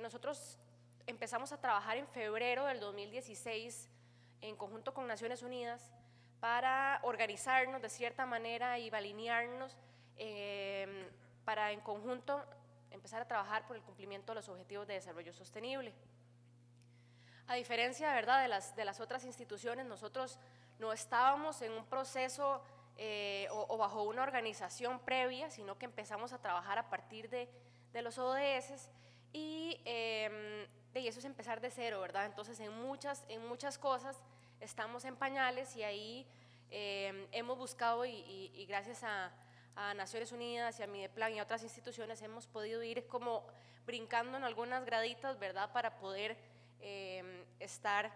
Nosotros empezamos a trabajar en febrero del 2016 en conjunto con Naciones Unidas para organizarnos de cierta manera y alinearnos para en conjunto empezar a trabajar por el cumplimiento de los Objetivos de Desarrollo Sostenible. A diferencia, de verdad, de las otras instituciones, nosotros no estábamos en un proceso o bajo una organización previa, sino que empezamos a trabajar a partir de los ODS. Y eso es empezar de cero, ¿verdad? Entonces en muchas cosas estamos en pañales, y ahí hemos buscado y gracias a Naciones Unidas y a Mideplan y a otras instituciones hemos podido ir como brincando en algunas graditas, ¿verdad? Para poder estar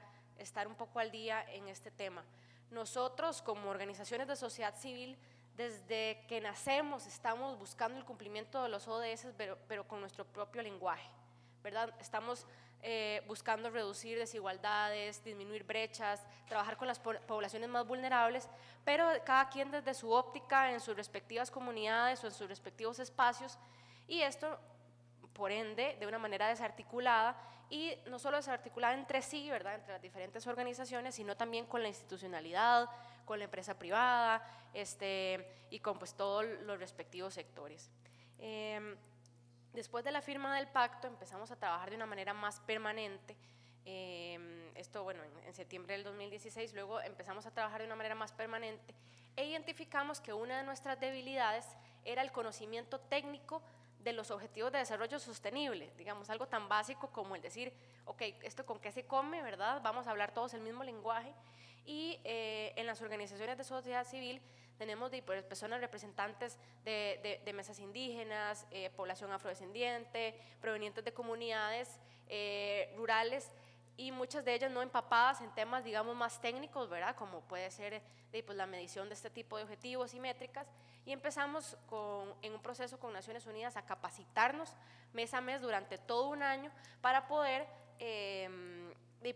un poco al día en este tema. Nosotros como organizaciones de sociedad civil, desde que nacemos estamos buscando el cumplimiento de los ODS, pero con nuestro propio lenguaje, ¿verdad? Estamos buscando reducir desigualdades, disminuir brechas, trabajar con las poblaciones más vulnerables, pero cada quien desde su óptica, en sus respectivas comunidades o en sus respectivos espacios, y esto, por ende, de una manera desarticulada, y no solo desarticulada entre sí, ¿verdad?, entre las diferentes organizaciones, sino también con la institucionalidad, con la empresa privada, y con pues todos los respectivos sectores. Después de la firma del pacto empezamos a trabajar de una manera más permanente, esto bueno, en septiembre del 2016, luego empezamos a trabajar de una manera más permanente e identificamos que una de nuestras debilidades era el conocimiento técnico de los objetivos de desarrollo sostenible, digamos, algo tan básico como el decir, ok, esto con qué se come, ¿verdad? Vamos a hablar todos el mismo lenguaje, y en las organizaciones de sociedad civil tenemos personas representantes de mesas indígenas, población afrodescendiente, provenientes de comunidades rurales, y muchas de ellas no empapadas en temas, digamos, más técnicos, ¿verdad?, como puede ser pues, la medición de este tipo de objetivos y métricas, y empezamos en un proceso con Naciones Unidas a capacitarnos mes a mes durante todo un año para poder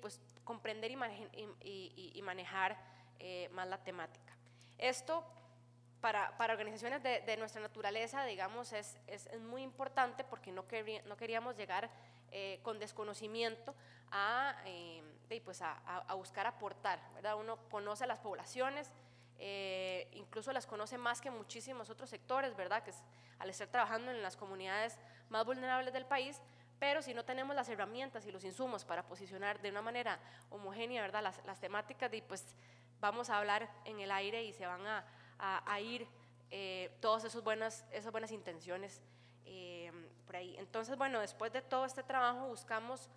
pues, comprender y manejar más la temática. Esto para organizaciones de nuestra naturaleza, digamos, es muy importante porque no queríamos llegar con desconocimiento pues a buscar aportar, ¿verdad? Uno conoce a las poblaciones, incluso las conoce más que muchísimos otros sectores, ¿verdad?, que al estar trabajando en las comunidades más vulnerables del país, pero si no tenemos las herramientas y los insumos para posicionar de una manera homogénea, ¿verdad?, las temáticas, pues vamos a hablar en el aire y se van a ir todas esas buenas intenciones por ahí. Entonces, bueno, después de todo este trabajo buscamos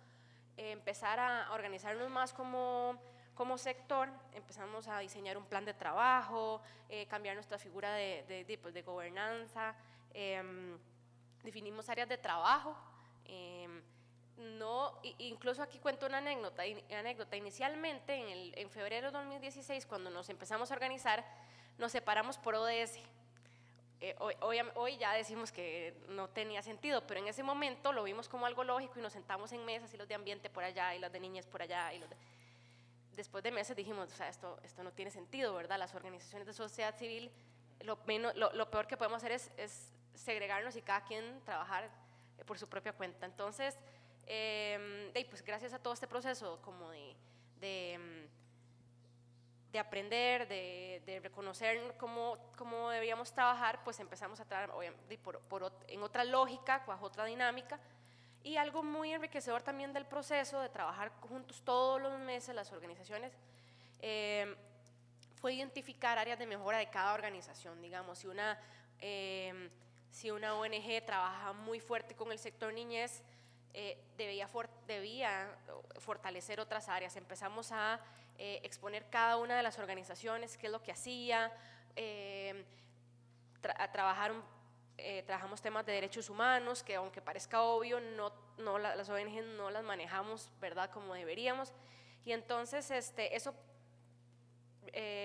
empezar a organizarnos más como sector, empezamos a diseñar un plan de trabajo, cambiar nuestra figura pues, de gobernanza, definimos áreas de trabajo. Incluso aquí cuento una anécdota. Inicialmente, en febrero de 2016, cuando nos empezamos a organizar, nos separamos por ODS. Hoy ya decimos que no tenía sentido, pero en ese momento lo vimos como algo lógico y nos sentamos en mesas, y los de ambiente por allá, y los de niñez por allá, después de meses dijimos, o sea, esto no tiene sentido, ¿verdad? Las organizaciones de sociedad civil, lo peor que podemos hacer es segregarnos y cada quien trabajar por su propia cuenta. Entonces, pues gracias a todo este proceso como de aprender, de reconocer cómo debíamos trabajar, pues empezamos a trabajar en otra lógica, bajo otra dinámica, y algo muy enriquecedor también del proceso de trabajar juntos todos los meses las organizaciones, fue identificar áreas de mejora de cada organización. Digamos, si una ONG trabaja muy fuerte con el sector niñez, debía fortalecer otras áreas. Empezamos a exponer cada una de las organizaciones, qué es lo que hacía, trabajamos temas de derechos humanos, que aunque parezca obvio, las ONG no las manejamos, ¿verdad?, como deberíamos, y entonces eso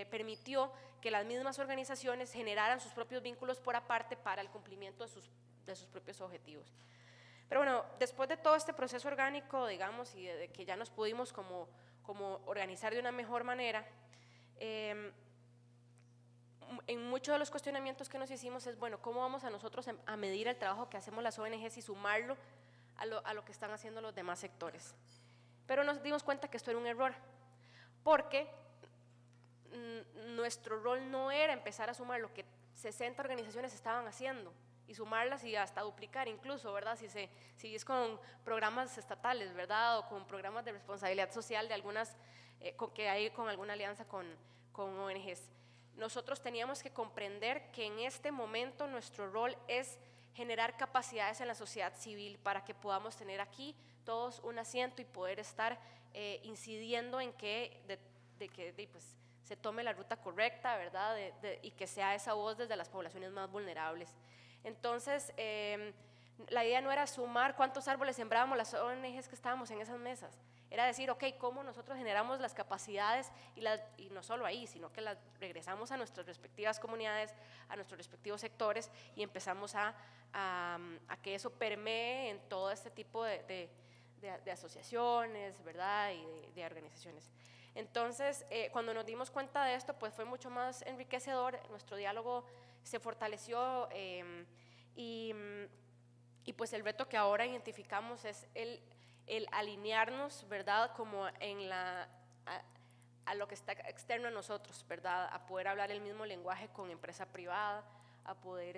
permitió que las mismas organizaciones generaran sus propios vínculos por aparte para el cumplimiento de sus propios objetivos. Pero bueno, después de todo este proceso orgánico, digamos, y de que ya nos pudimos como organizar de una mejor manera, en muchos de los cuestionamientos que nos hicimos es, bueno, ¿cómo vamos a nosotros a medir el trabajo que hacemos las ONGs y sumarlo a lo que están haciendo los demás sectores? Pero nos dimos cuenta que esto era un error, porque nuestro rol no era empezar a sumar lo que 60 organizaciones estaban haciendo y sumarlas y hasta duplicar incluso, ¿verdad? Si es con programas estatales, ¿verdad?, o con programas de responsabilidad social de algunas, que hay con alguna alianza con ONGs. Nosotros teníamos que comprender que en este momento nuestro rol es generar capacidades en la sociedad civil para que podamos tener aquí todos un asiento y poder estar incidiendo en que pues, se tome la ruta correcta, ¿verdad?, y que sea esa voz desde las poblaciones más vulnerables. Entonces, la idea no era sumar cuántos árboles sembrábamos las ONGs que estábamos en esas mesas, era decir, ok, cómo nosotros generamos las capacidades y no solo ahí, sino que las regresamos a nuestras respectivas comunidades, a nuestros respectivos sectores, y empezamos a que eso permee en todo este tipo de de asociaciones, ¿verdad? Y de organizaciones. Entonces, cuando nos dimos cuenta de esto, pues fue mucho más enriquecedor, nuestro diálogo se fortaleció y pues el reto que ahora identificamos es el alinearnos, ¿verdad? Como a lo que está externo a nosotros, ¿verdad? A poder hablar el mismo lenguaje con empresa privada, a poder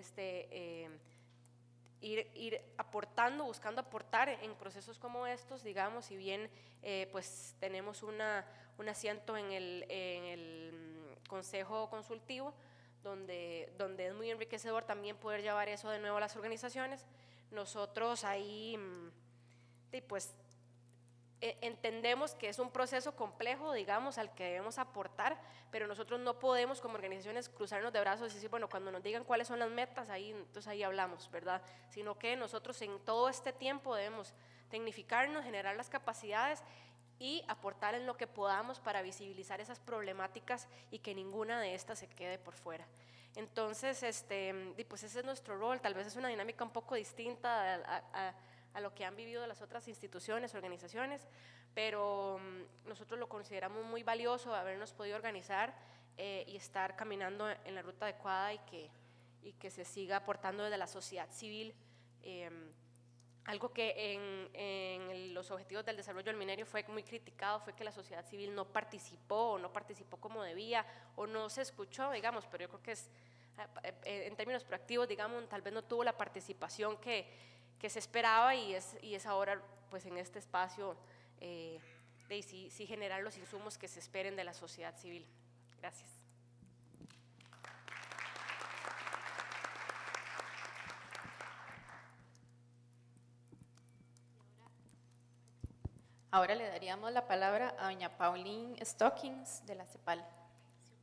ir aportando, buscando aportar en procesos como estos, digamos, si bien pues tenemos un asiento en el Consejo Consultivo, donde es muy enriquecedor también poder llevar eso de nuevo a las organizaciones. Nosotros ahí pues entendemos que es un proceso complejo, digamos, al que debemos aportar, pero nosotros no podemos como organizaciones cruzarnos de brazos y decir, bueno, cuando nos digan cuáles son las metas, entonces ahí hablamos, ¿verdad? Sino que nosotros en todo este tiempo debemos tecnificarnos, generar las capacidades y aportar en lo que podamos para visibilizar esas problemáticas y que ninguna de estas se quede por fuera. Entonces, pues ese es nuestro rol. Tal vez es una dinámica un poco distinta a lo que han vivido las otras instituciones, organizaciones, pero nosotros lo consideramos muy valioso habernos podido organizar y estar caminando en la ruta adecuada y que se siga aportando desde la sociedad civil. Algo que en los objetivos del desarrollo del minerio fue muy criticado fue que la sociedad civil no participó como debía o no se escuchó, digamos, pero yo creo que es en términos proactivos, digamos, tal vez no tuvo la participación que se esperaba y es ahora pues en este espacio sí generar los insumos que se esperen de la sociedad civil. Gracias. Ahora le daríamos la palabra a doña Pauline Stockings de la CEPAL. Sí.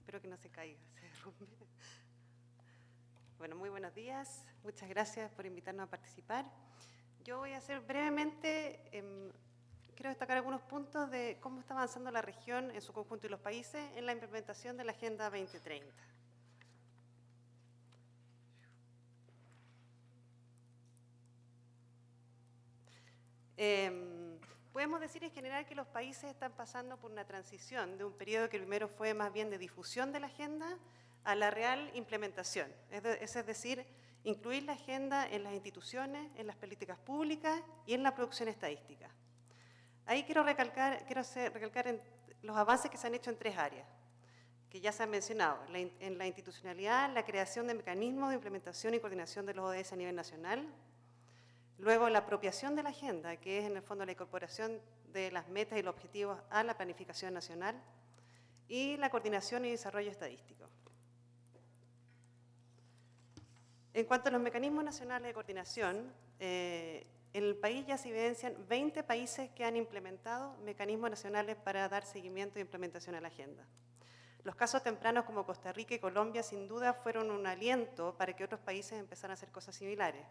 Espero que no se caiga, se derrumbe. Bueno, muy buenos días. Muchas gracias por invitarnos a participar. Yo voy a hacer brevemente, quiero destacar algunos puntos de cómo está avanzando la región en su conjunto y los países en la implementación de la Agenda 2030. Podemos decir en general que los países están pasando por una transición de un periodo que primero fue más bien de difusión de la agenda a la real implementación, es decir, incluir la agenda en las instituciones, en las políticas públicas y en la producción estadística. Ahí quiero recalcar en los avances que se han hecho en 3 áreas, que ya se han mencionado, en la institucionalidad, la creación de mecanismos de implementación y coordinación de los ODS a nivel nacional. Luego, la apropiación de la agenda, que es en el fondo la incorporación de las metas y los objetivos a la planificación nacional, y la coordinación y desarrollo estadístico. En cuanto a los mecanismos nacionales de coordinación, en el país ya se evidencian 20 países que han implementado mecanismos nacionales para dar seguimiento e implementación a la agenda. Los casos tempranos como Costa Rica y Colombia sin duda fueron un aliento para que otros países empezaran a hacer cosas similares.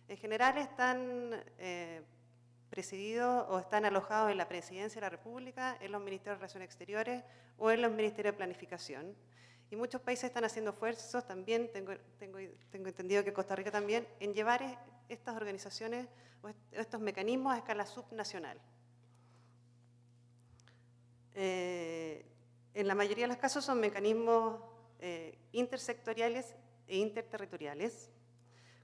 En general están presididos o están alojados en la Presidencia de la República, en los Ministerios de Relaciones Exteriores o en los Ministerios de Planificación. Y muchos países están haciendo esfuerzos, también tengo entendido que Costa Rica también, en llevar estas organizaciones o estos mecanismos a escala subnacional. En la mayoría de los casos son mecanismos intersectoriales e interterritoriales.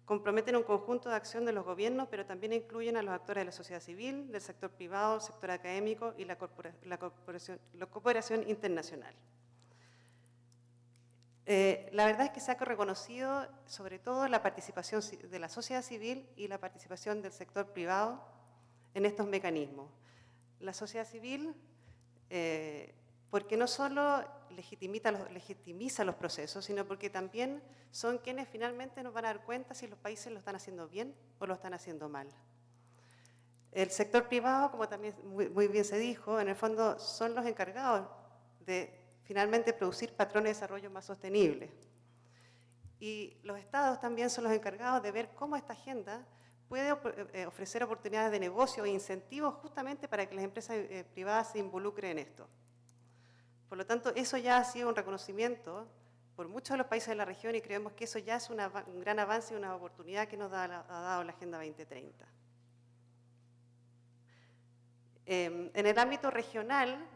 Comprometen un conjunto de acción de los gobiernos, pero también incluyen a los actores de la sociedad civil, del sector privado, el sector académico y la cooperación internacional. La verdad es que se ha reconocido sobre todo la participación de la sociedad civil y la participación del sector privado en estos mecanismos. La sociedad civil porque no solo legitimiza los procesos, sino porque también son quienes finalmente nos van a dar cuenta si los países lo están haciendo bien o lo están haciendo mal. El sector privado, como también muy bien se dijo, en el fondo son los encargados de finalmente producir patrones de desarrollo más sostenibles. Y los estados también son los encargados de ver cómo esta agenda puede ofrecer oportunidades de negocio e incentivos justamente para que las empresas privadas se involucren en esto. Por lo tanto, eso ya ha sido un reconocimiento por muchos de los países de la región y creemos que eso ya es un gran avance y una oportunidad que nos ha dado la Agenda 2030. En el ámbito regional,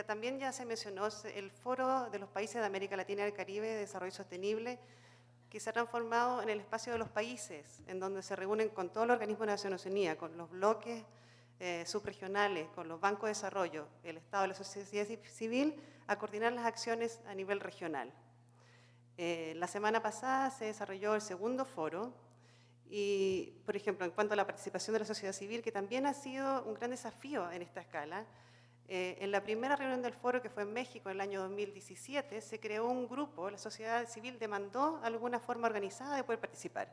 también ya se mencionó el Foro de los Países de América Latina y el Caribe de Desarrollo Sostenible, que se ha transformado en el espacio de los países, en donde se reúnen con todos los organismos de Naciones Unidas, con los bloques subregionales, con los bancos de desarrollo, el Estado y la sociedad civil, a coordinar las acciones a nivel regional. La semana pasada se desarrolló el segundo foro y, por ejemplo, en cuanto a la participación de la sociedad civil, que también ha sido un gran desafío en esta escala, en la primera reunión del foro, que fue en México en el año 2017, se creó un grupo, la sociedad civil demandó alguna forma organizada de poder participar.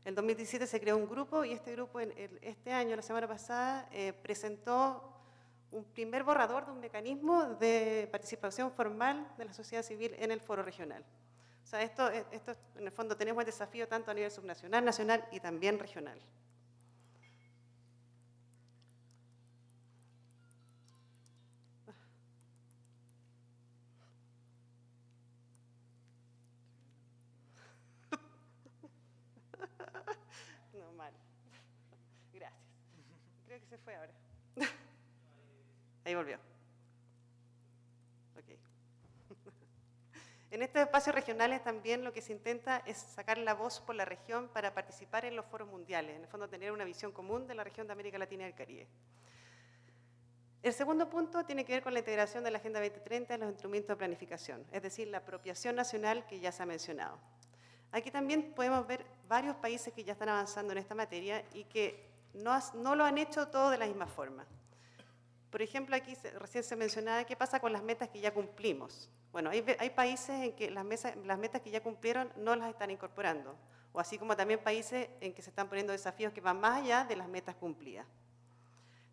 En 2017 se creó un grupo y este grupo este año, la semana pasada, presentó un primer borrador de un mecanismo de participación formal de la sociedad civil en el foro regional. O sea, esto en el fondo tenemos el desafío tanto a nivel subnacional, nacional y también regional. No, mal. Gracias. Creo que se fue ahora. Ahí volvió. Ok. En estos espacios regionales también lo que se intenta es sacar la voz por la región para participar en los foros mundiales, en el fondo tener una visión común de la región de América Latina y el Caribe. El segundo punto tiene que ver con la integración de la Agenda 2030 en los instrumentos de planificación, es decir, la apropiación nacional que ya se ha mencionado. Aquí también podemos ver varios países que ya están avanzando en esta materia y que no lo han hecho todo de la misma forma. Por ejemplo, aquí recién se mencionaba qué pasa con las metas que ya cumplimos. Bueno, hay países en que las metas que ya cumplieron no las están incorporando, o así como también países en que se están poniendo desafíos que van más allá de las metas cumplidas.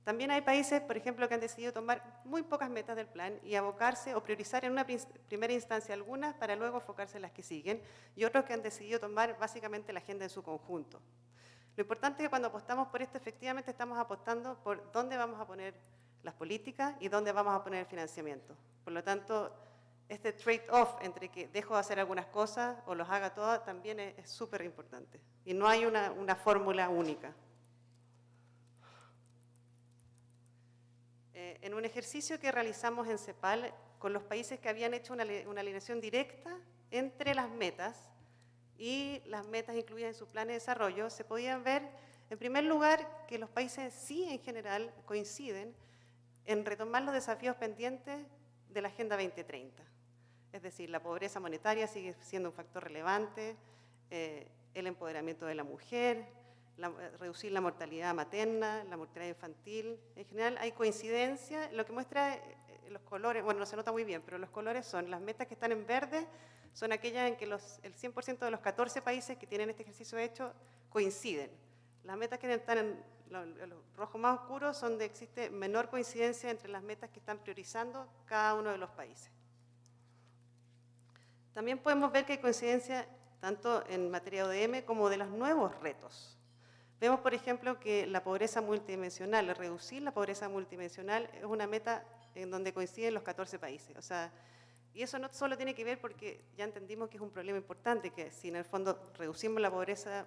También hay países, por ejemplo, que han decidido tomar muy pocas metas del plan y abocarse o priorizar en una primera instancia algunas para luego enfocarse en las que siguen, y otros que han decidido tomar básicamente la agenda en su conjunto. Lo importante es que cuando apostamos por esto, efectivamente estamos apostando por dónde vamos a poner las políticas y dónde vamos a poner el financiamiento. Por lo tanto, este trade-off entre que dejo de hacer algunas cosas o los haga todas también es súper importante. Y no hay una fórmula única. En un ejercicio que realizamos en CEPAL con los países que habían hecho una alineación directa entre las metas y las metas incluidas en su plan de desarrollo, se podían ver, en primer lugar, que los países sí en general coinciden en retomar los desafíos pendientes de la Agenda 2030. Es decir, la pobreza monetaria sigue siendo un factor relevante, el empoderamiento de la mujer, reducir la mortalidad materna, la mortalidad infantil. En general hay coincidencia, lo que muestra los colores, bueno, no se nota muy bien, pero los colores son, las metas que están en verde son aquellas en que el 100% de los 14 países que tienen este ejercicio hecho coinciden. Las metas que están en los rojos más oscuros son de existe menor coincidencia entre las metas que están priorizando cada uno de los países. También podemos ver que hay coincidencia tanto en materia ODM como de los nuevos retos. Vemos, por ejemplo, que la pobreza multidimensional, reducir la pobreza multidimensional es una meta en donde coinciden los 14 países. O sea, y eso no solo tiene que ver porque ya entendimos que es un problema importante, que si en el fondo reducimos la pobreza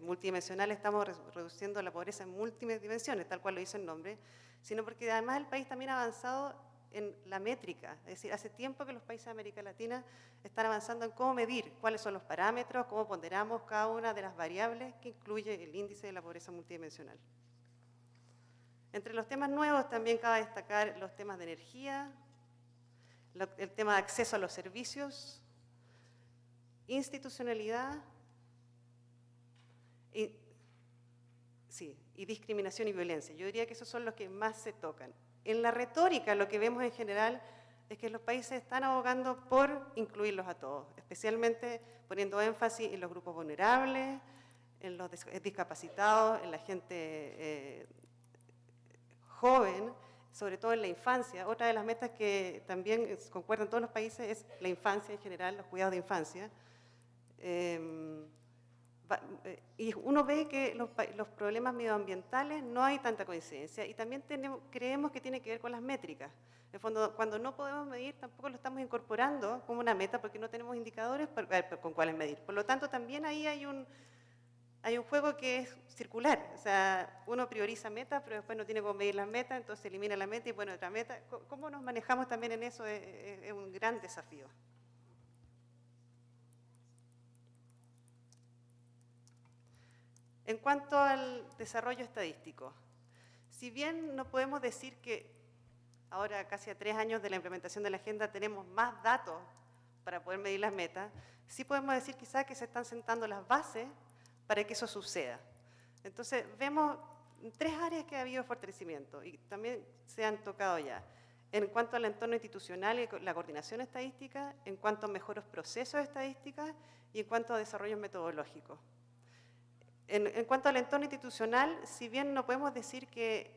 multidimensional, estamos reduciendo la pobreza en múltiples dimensiones, tal cual lo dice el nombre, sino porque además el país también ha avanzado en la métrica. Es decir, hace tiempo que los países de América Latina están avanzando en cómo medir, cuáles son los parámetros, cómo ponderamos cada una de las variables que incluye el índice de la pobreza multidimensional. Entre los temas nuevos también cabe destacar los temas de energía, el tema de acceso a los servicios, institucionalidad, y Sí, y discriminación y violencia. Yo diría que esos son los que más se tocan. En la retórica, lo que vemos en general es que los países están abogando por incluirlos a todos, especialmente poniendo énfasis en los grupos vulnerables, en los discapacitados, en la gente joven, sobre todo en la infancia. Otra de las metas que también concuerdan todos los países es la infancia en general, los cuidados de infancia. Y uno ve que los problemas medioambientales no hay tanta coincidencia y también creemos que tiene que ver con las métricas. En el fondo, cuando no podemos medir, tampoco lo estamos incorporando como una meta porque no tenemos indicadores con cuáles medir. Por lo tanto, también ahí hay un juego que es circular. O sea, uno prioriza metas, pero después no tiene cómo medir las metas, entonces elimina la meta y pone otra meta. ¿Cómo nos manejamos también en eso? Es un gran desafío. En cuanto al desarrollo estadístico, si bien no podemos decir que ahora, casi a 3 años de la implementación de la agenda, tenemos más datos para poder medir las metas, sí podemos decir quizás que se están sentando las bases para que eso suceda. Entonces, vemos 3 áreas que ha habido fortalecimiento y también se han tocado ya. En cuanto al entorno institucional y la coordinación estadística, en cuanto a mejores procesos estadísticos y en cuanto a desarrollos metodológicos. En cuanto al entorno institucional, si bien no podemos decir que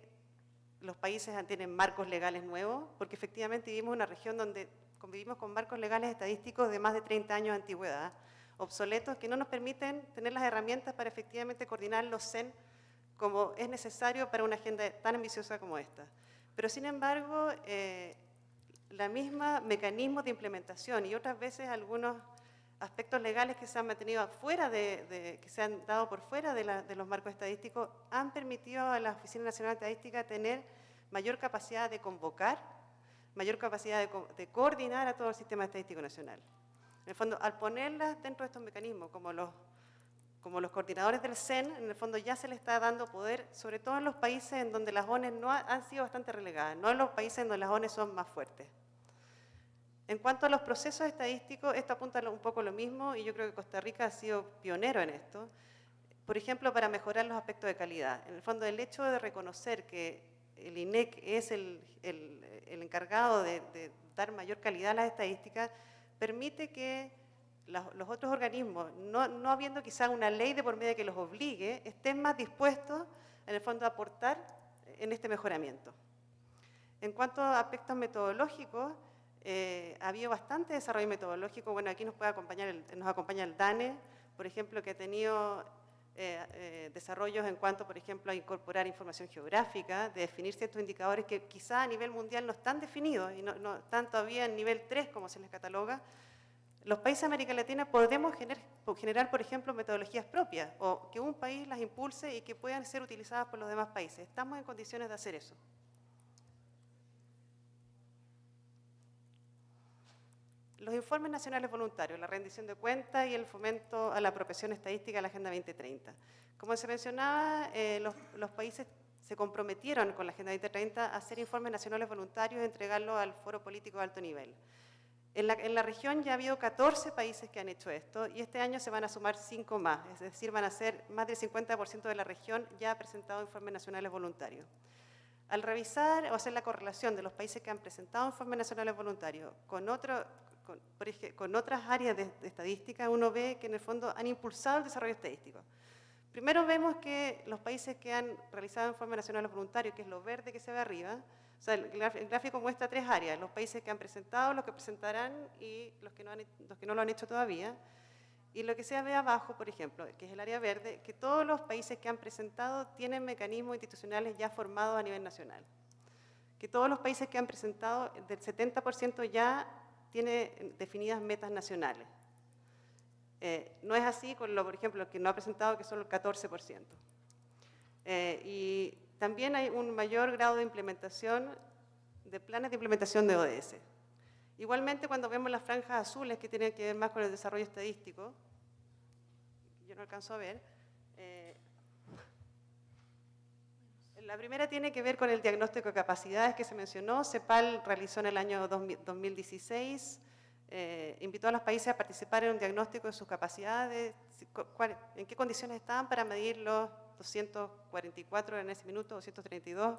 los países tienen marcos legales nuevos, porque efectivamente vivimos en una región donde convivimos con marcos legales estadísticos de más de 30 años de antigüedad, obsoletos, que no nos permiten tener las herramientas para efectivamente coordinar los CEN como es necesario para una agenda tan ambiciosa como esta. Pero sin embargo, la misma mecanismo de implementación y otras veces algunos aspectos legales que se han mantenido fuera que se han dado por fuera de los marcos estadísticos han permitido a la Oficina Nacional de Estadística tener mayor capacidad de convocar, mayor capacidad de coordinar a todo el sistema estadístico nacional. En el fondo, al ponerlas dentro de estos mecanismos, como los coordinadores del CEN, en el fondo ya se le está dando poder, sobre todo en los países en donde las ONEs no han sido bastante relegadas, no en los países en donde las ONEs son más fuertes. En cuanto a los procesos estadísticos, esto apunta un poco lo mismo y yo creo que Costa Rica ha sido pionero en esto. Por ejemplo, para mejorar los aspectos de calidad. En el fondo, el hecho de reconocer que el INEC es el encargado de dar mayor calidad a las estadísticas, permite que los otros organismos, no habiendo quizá una ley de por medio que los obligue, estén más dispuestos, en el fondo, a aportar en este mejoramiento. En cuanto a aspectos metodológicos, ha habido bastante desarrollo metodológico. Bueno, aquí nos acompaña el DANE, por ejemplo, que ha tenido desarrollos en cuanto, por ejemplo, a incorporar información geográfica, de definir ciertos indicadores que quizá a nivel mundial no están definidos y no están todavía en nivel 3, como se les cataloga. Los países de América Latina podemos generar, por ejemplo, metodologías propias o que un país las impulse y que puedan ser utilizadas por los demás países. Estamos en condiciones de hacer eso. Los informes nacionales voluntarios, la rendición de cuentas y el fomento a la apropiación estadística de la Agenda 2030. Como se mencionaba, los países se comprometieron con la Agenda 2030 a hacer informes nacionales voluntarios y entregarlos al foro político de alto nivel. En la región ya ha habido 14 países que han hecho esto y este año se van a sumar 5 más, es decir, van a ser más del 50% de la región ya ha presentado informes nacionales voluntarios. Al revisar o hacer la correlación de los países que han presentado informes nacionales voluntarios con otras áreas de estadística, uno ve que en el fondo han impulsado el desarrollo estadístico. Primero vemos que los países que han realizado informes nacionales voluntarios, que es lo verde que se ve arriba, o sea, el gráfico muestra 3 áreas, los países que han presentado, los que presentarán y los que no lo han hecho todavía. Y lo que se ve abajo, por ejemplo, que es el área verde, que todos los países que han presentado tienen mecanismos institucionales ya formados a nivel nacional. Que todos los países que han presentado, del 70% ya tiene definidas metas nacionales. No es así con, por ejemplo, lo que no ha presentado, que son el 14%. Y también hay un mayor grado de implementación de planes de implementación de ODS. Igualmente, cuando vemos las franjas azules que tienen que ver más con el desarrollo estadístico, yo no alcanzo a ver, la primera tiene que ver con el diagnóstico de capacidades que se mencionó. CEPAL realizó en el año 2016, invitó a los países a participar en un diagnóstico de sus capacidades, en qué condiciones estaban para medir 244 en ese minuto, 232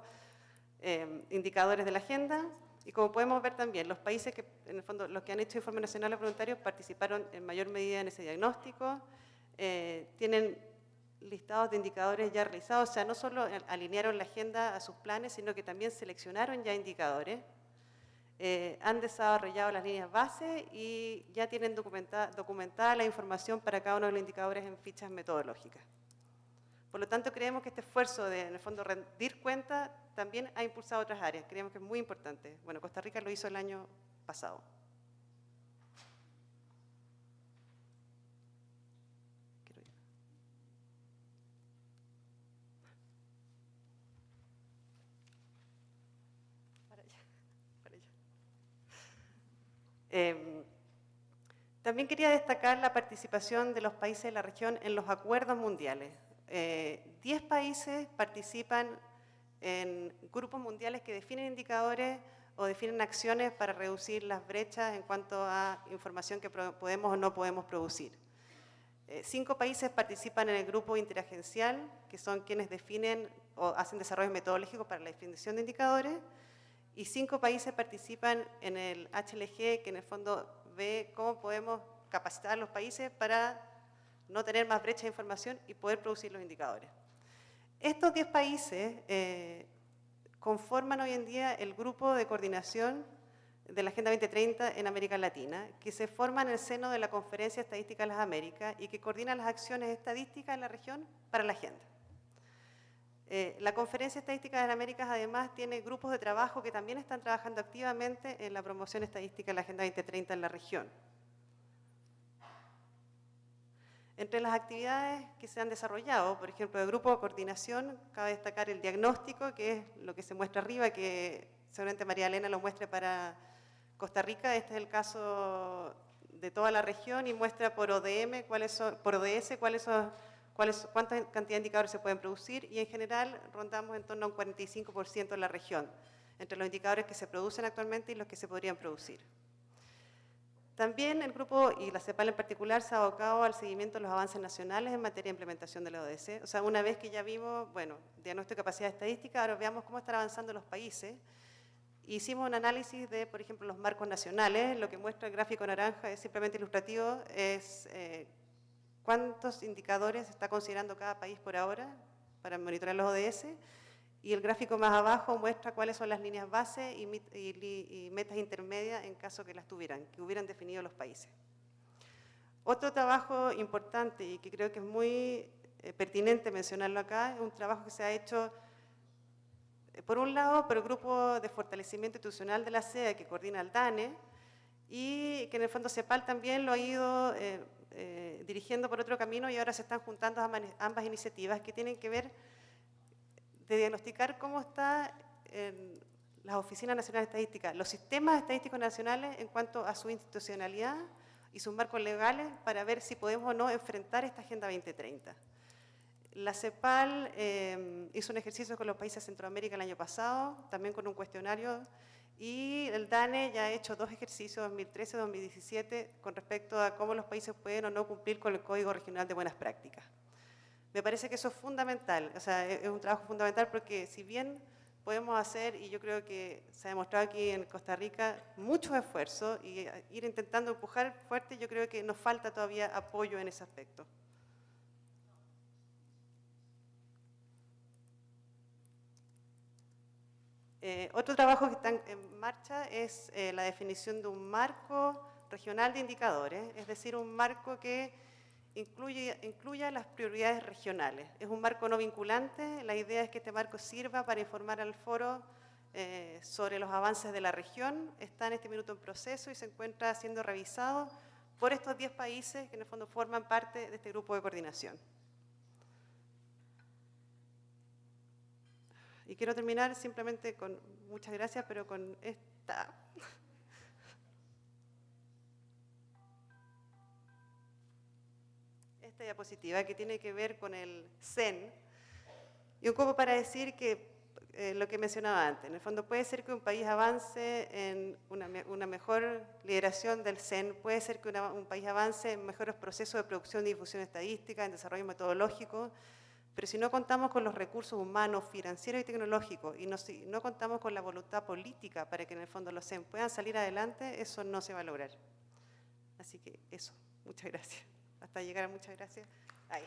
indicadores de la agenda. Y como podemos ver también, los países que, en el fondo, los que han hecho informes nacionales voluntarios participaron en mayor medida en ese diagnóstico, tienen listados de indicadores ya realizados, o sea, no solo alinearon la agenda a sus planes, sino que también seleccionaron ya indicadores, han desarrollado las líneas base y ya tienen documentada la información para cada uno de los indicadores en fichas metodológicas. Por lo tanto, creemos que este esfuerzo de, en el fondo, rendir cuenta también ha impulsado otras áreas. Creemos que es muy importante. Bueno, Costa Rica lo hizo el año pasado. También quería destacar la participación de los países de la región en los acuerdos mundiales. 10 países participan en grupos mundiales que definen indicadores o definen acciones para reducir las brechas en cuanto a información que podemos o no podemos producir. 5 países participan en el grupo interagencial, que son quienes definen o hacen desarrollos metodológicos para la definición de indicadores, y 5 países participan en el HLG, que en el fondo ve cómo podemos capacitar a los países para no tener más brecha de información y poder producir los indicadores. Estos 10 países conforman hoy en día el grupo de coordinación de la Agenda 2030 en América Latina, que se forma en el seno de la Conferencia Estadística de las Américas y que coordina las acciones estadísticas en la región para la agenda. La Conferencia Estadística de las Américas además tiene grupos de trabajo que también están trabajando activamente en la promoción estadística de la Agenda 2030 en la región. Entre las actividades que se han desarrollado, por ejemplo, el grupo de coordinación, cabe destacar el diagnóstico, que es lo que se muestra arriba, que seguramente María Elena lo muestre para Costa Rica. Este es el caso de toda la región y muestra por ODM, por ODS, cuánta cantidad de indicadores se pueden producir, y en general rondamos en torno a un 45% en la región, entre los indicadores que se producen actualmente y los que se podrían producir. También el grupo, y la CEPAL en particular, se ha abocado al seguimiento de los avances nacionales en materia de implementación de la ODS. O sea, una vez que ya vimos, bueno, diagnóstico de capacidad estadística, ahora veamos cómo están avanzando los países. Hicimos un análisis de, por ejemplo, los marcos nacionales. Lo que muestra el gráfico naranja es simplemente ilustrativo, es cuántos indicadores está considerando cada país por ahora para monitorear los ODS. Y el gráfico más abajo muestra cuáles son las líneas base y metas intermedias en caso que las tuvieran, que hubieran definido los países. Otro trabajo importante y que creo que es muy pertinente mencionarlo acá, es un trabajo que se ha hecho, por un lado, por el Grupo de Fortalecimiento Institucional de la SEA, que coordina el DANE, y que en el fondo CEPAL también lo ha ido dirigiendo por otro camino, y ahora se están juntando ambas iniciativas que tienen que ver de diagnosticar cómo están las oficinas nacionales de estadística, los sistemas estadísticos nacionales en cuanto a su institucionalidad y sus marcos legales, para ver si podemos o no enfrentar esta Agenda 2030. La CEPAL hizo un ejercicio con los países de Centroamérica el año pasado, también con un cuestionario, y el DANE ya ha hecho 2 ejercicios, 2013 y 2017, con respecto a cómo los países pueden o no cumplir con el Código Regional de Buenas Prácticas. Me parece que eso es fundamental, o sea, es un trabajo fundamental, porque si bien podemos hacer, y yo creo que se ha demostrado aquí en Costa Rica, muchos esfuerzos y ir intentando empujar fuerte, yo creo que nos falta todavía apoyo en ese aspecto. Otro trabajo que está en marcha es la definición de un marco regional de indicadores, es decir, un marco que incluya las prioridades regionales. Es un marco no vinculante. La idea es que este marco sirva para informar al foro sobre los avances de la región. Está en este minuto en proceso y se encuentra siendo revisado por estos 10 países que en el fondo forman parte de este grupo de coordinación. Y quiero terminar simplemente con, muchas gracias, pero con esta diapositiva que tiene que ver con el CEN, y un poco para decir que lo que mencionaba antes, en el fondo puede ser que un país avance en una mejor lideración del CEN, puede ser que un país avance en mejores procesos de producción y difusión estadística, en desarrollo metodológico, Pero si no contamos con los recursos humanos, financieros y tecnológicos, y si no contamos con la voluntad política para que en el fondo los CEN puedan salir adelante, eso no se va a lograr. Así que eso, muchas gracias. Hasta llegar a muchas gracias. Ahí.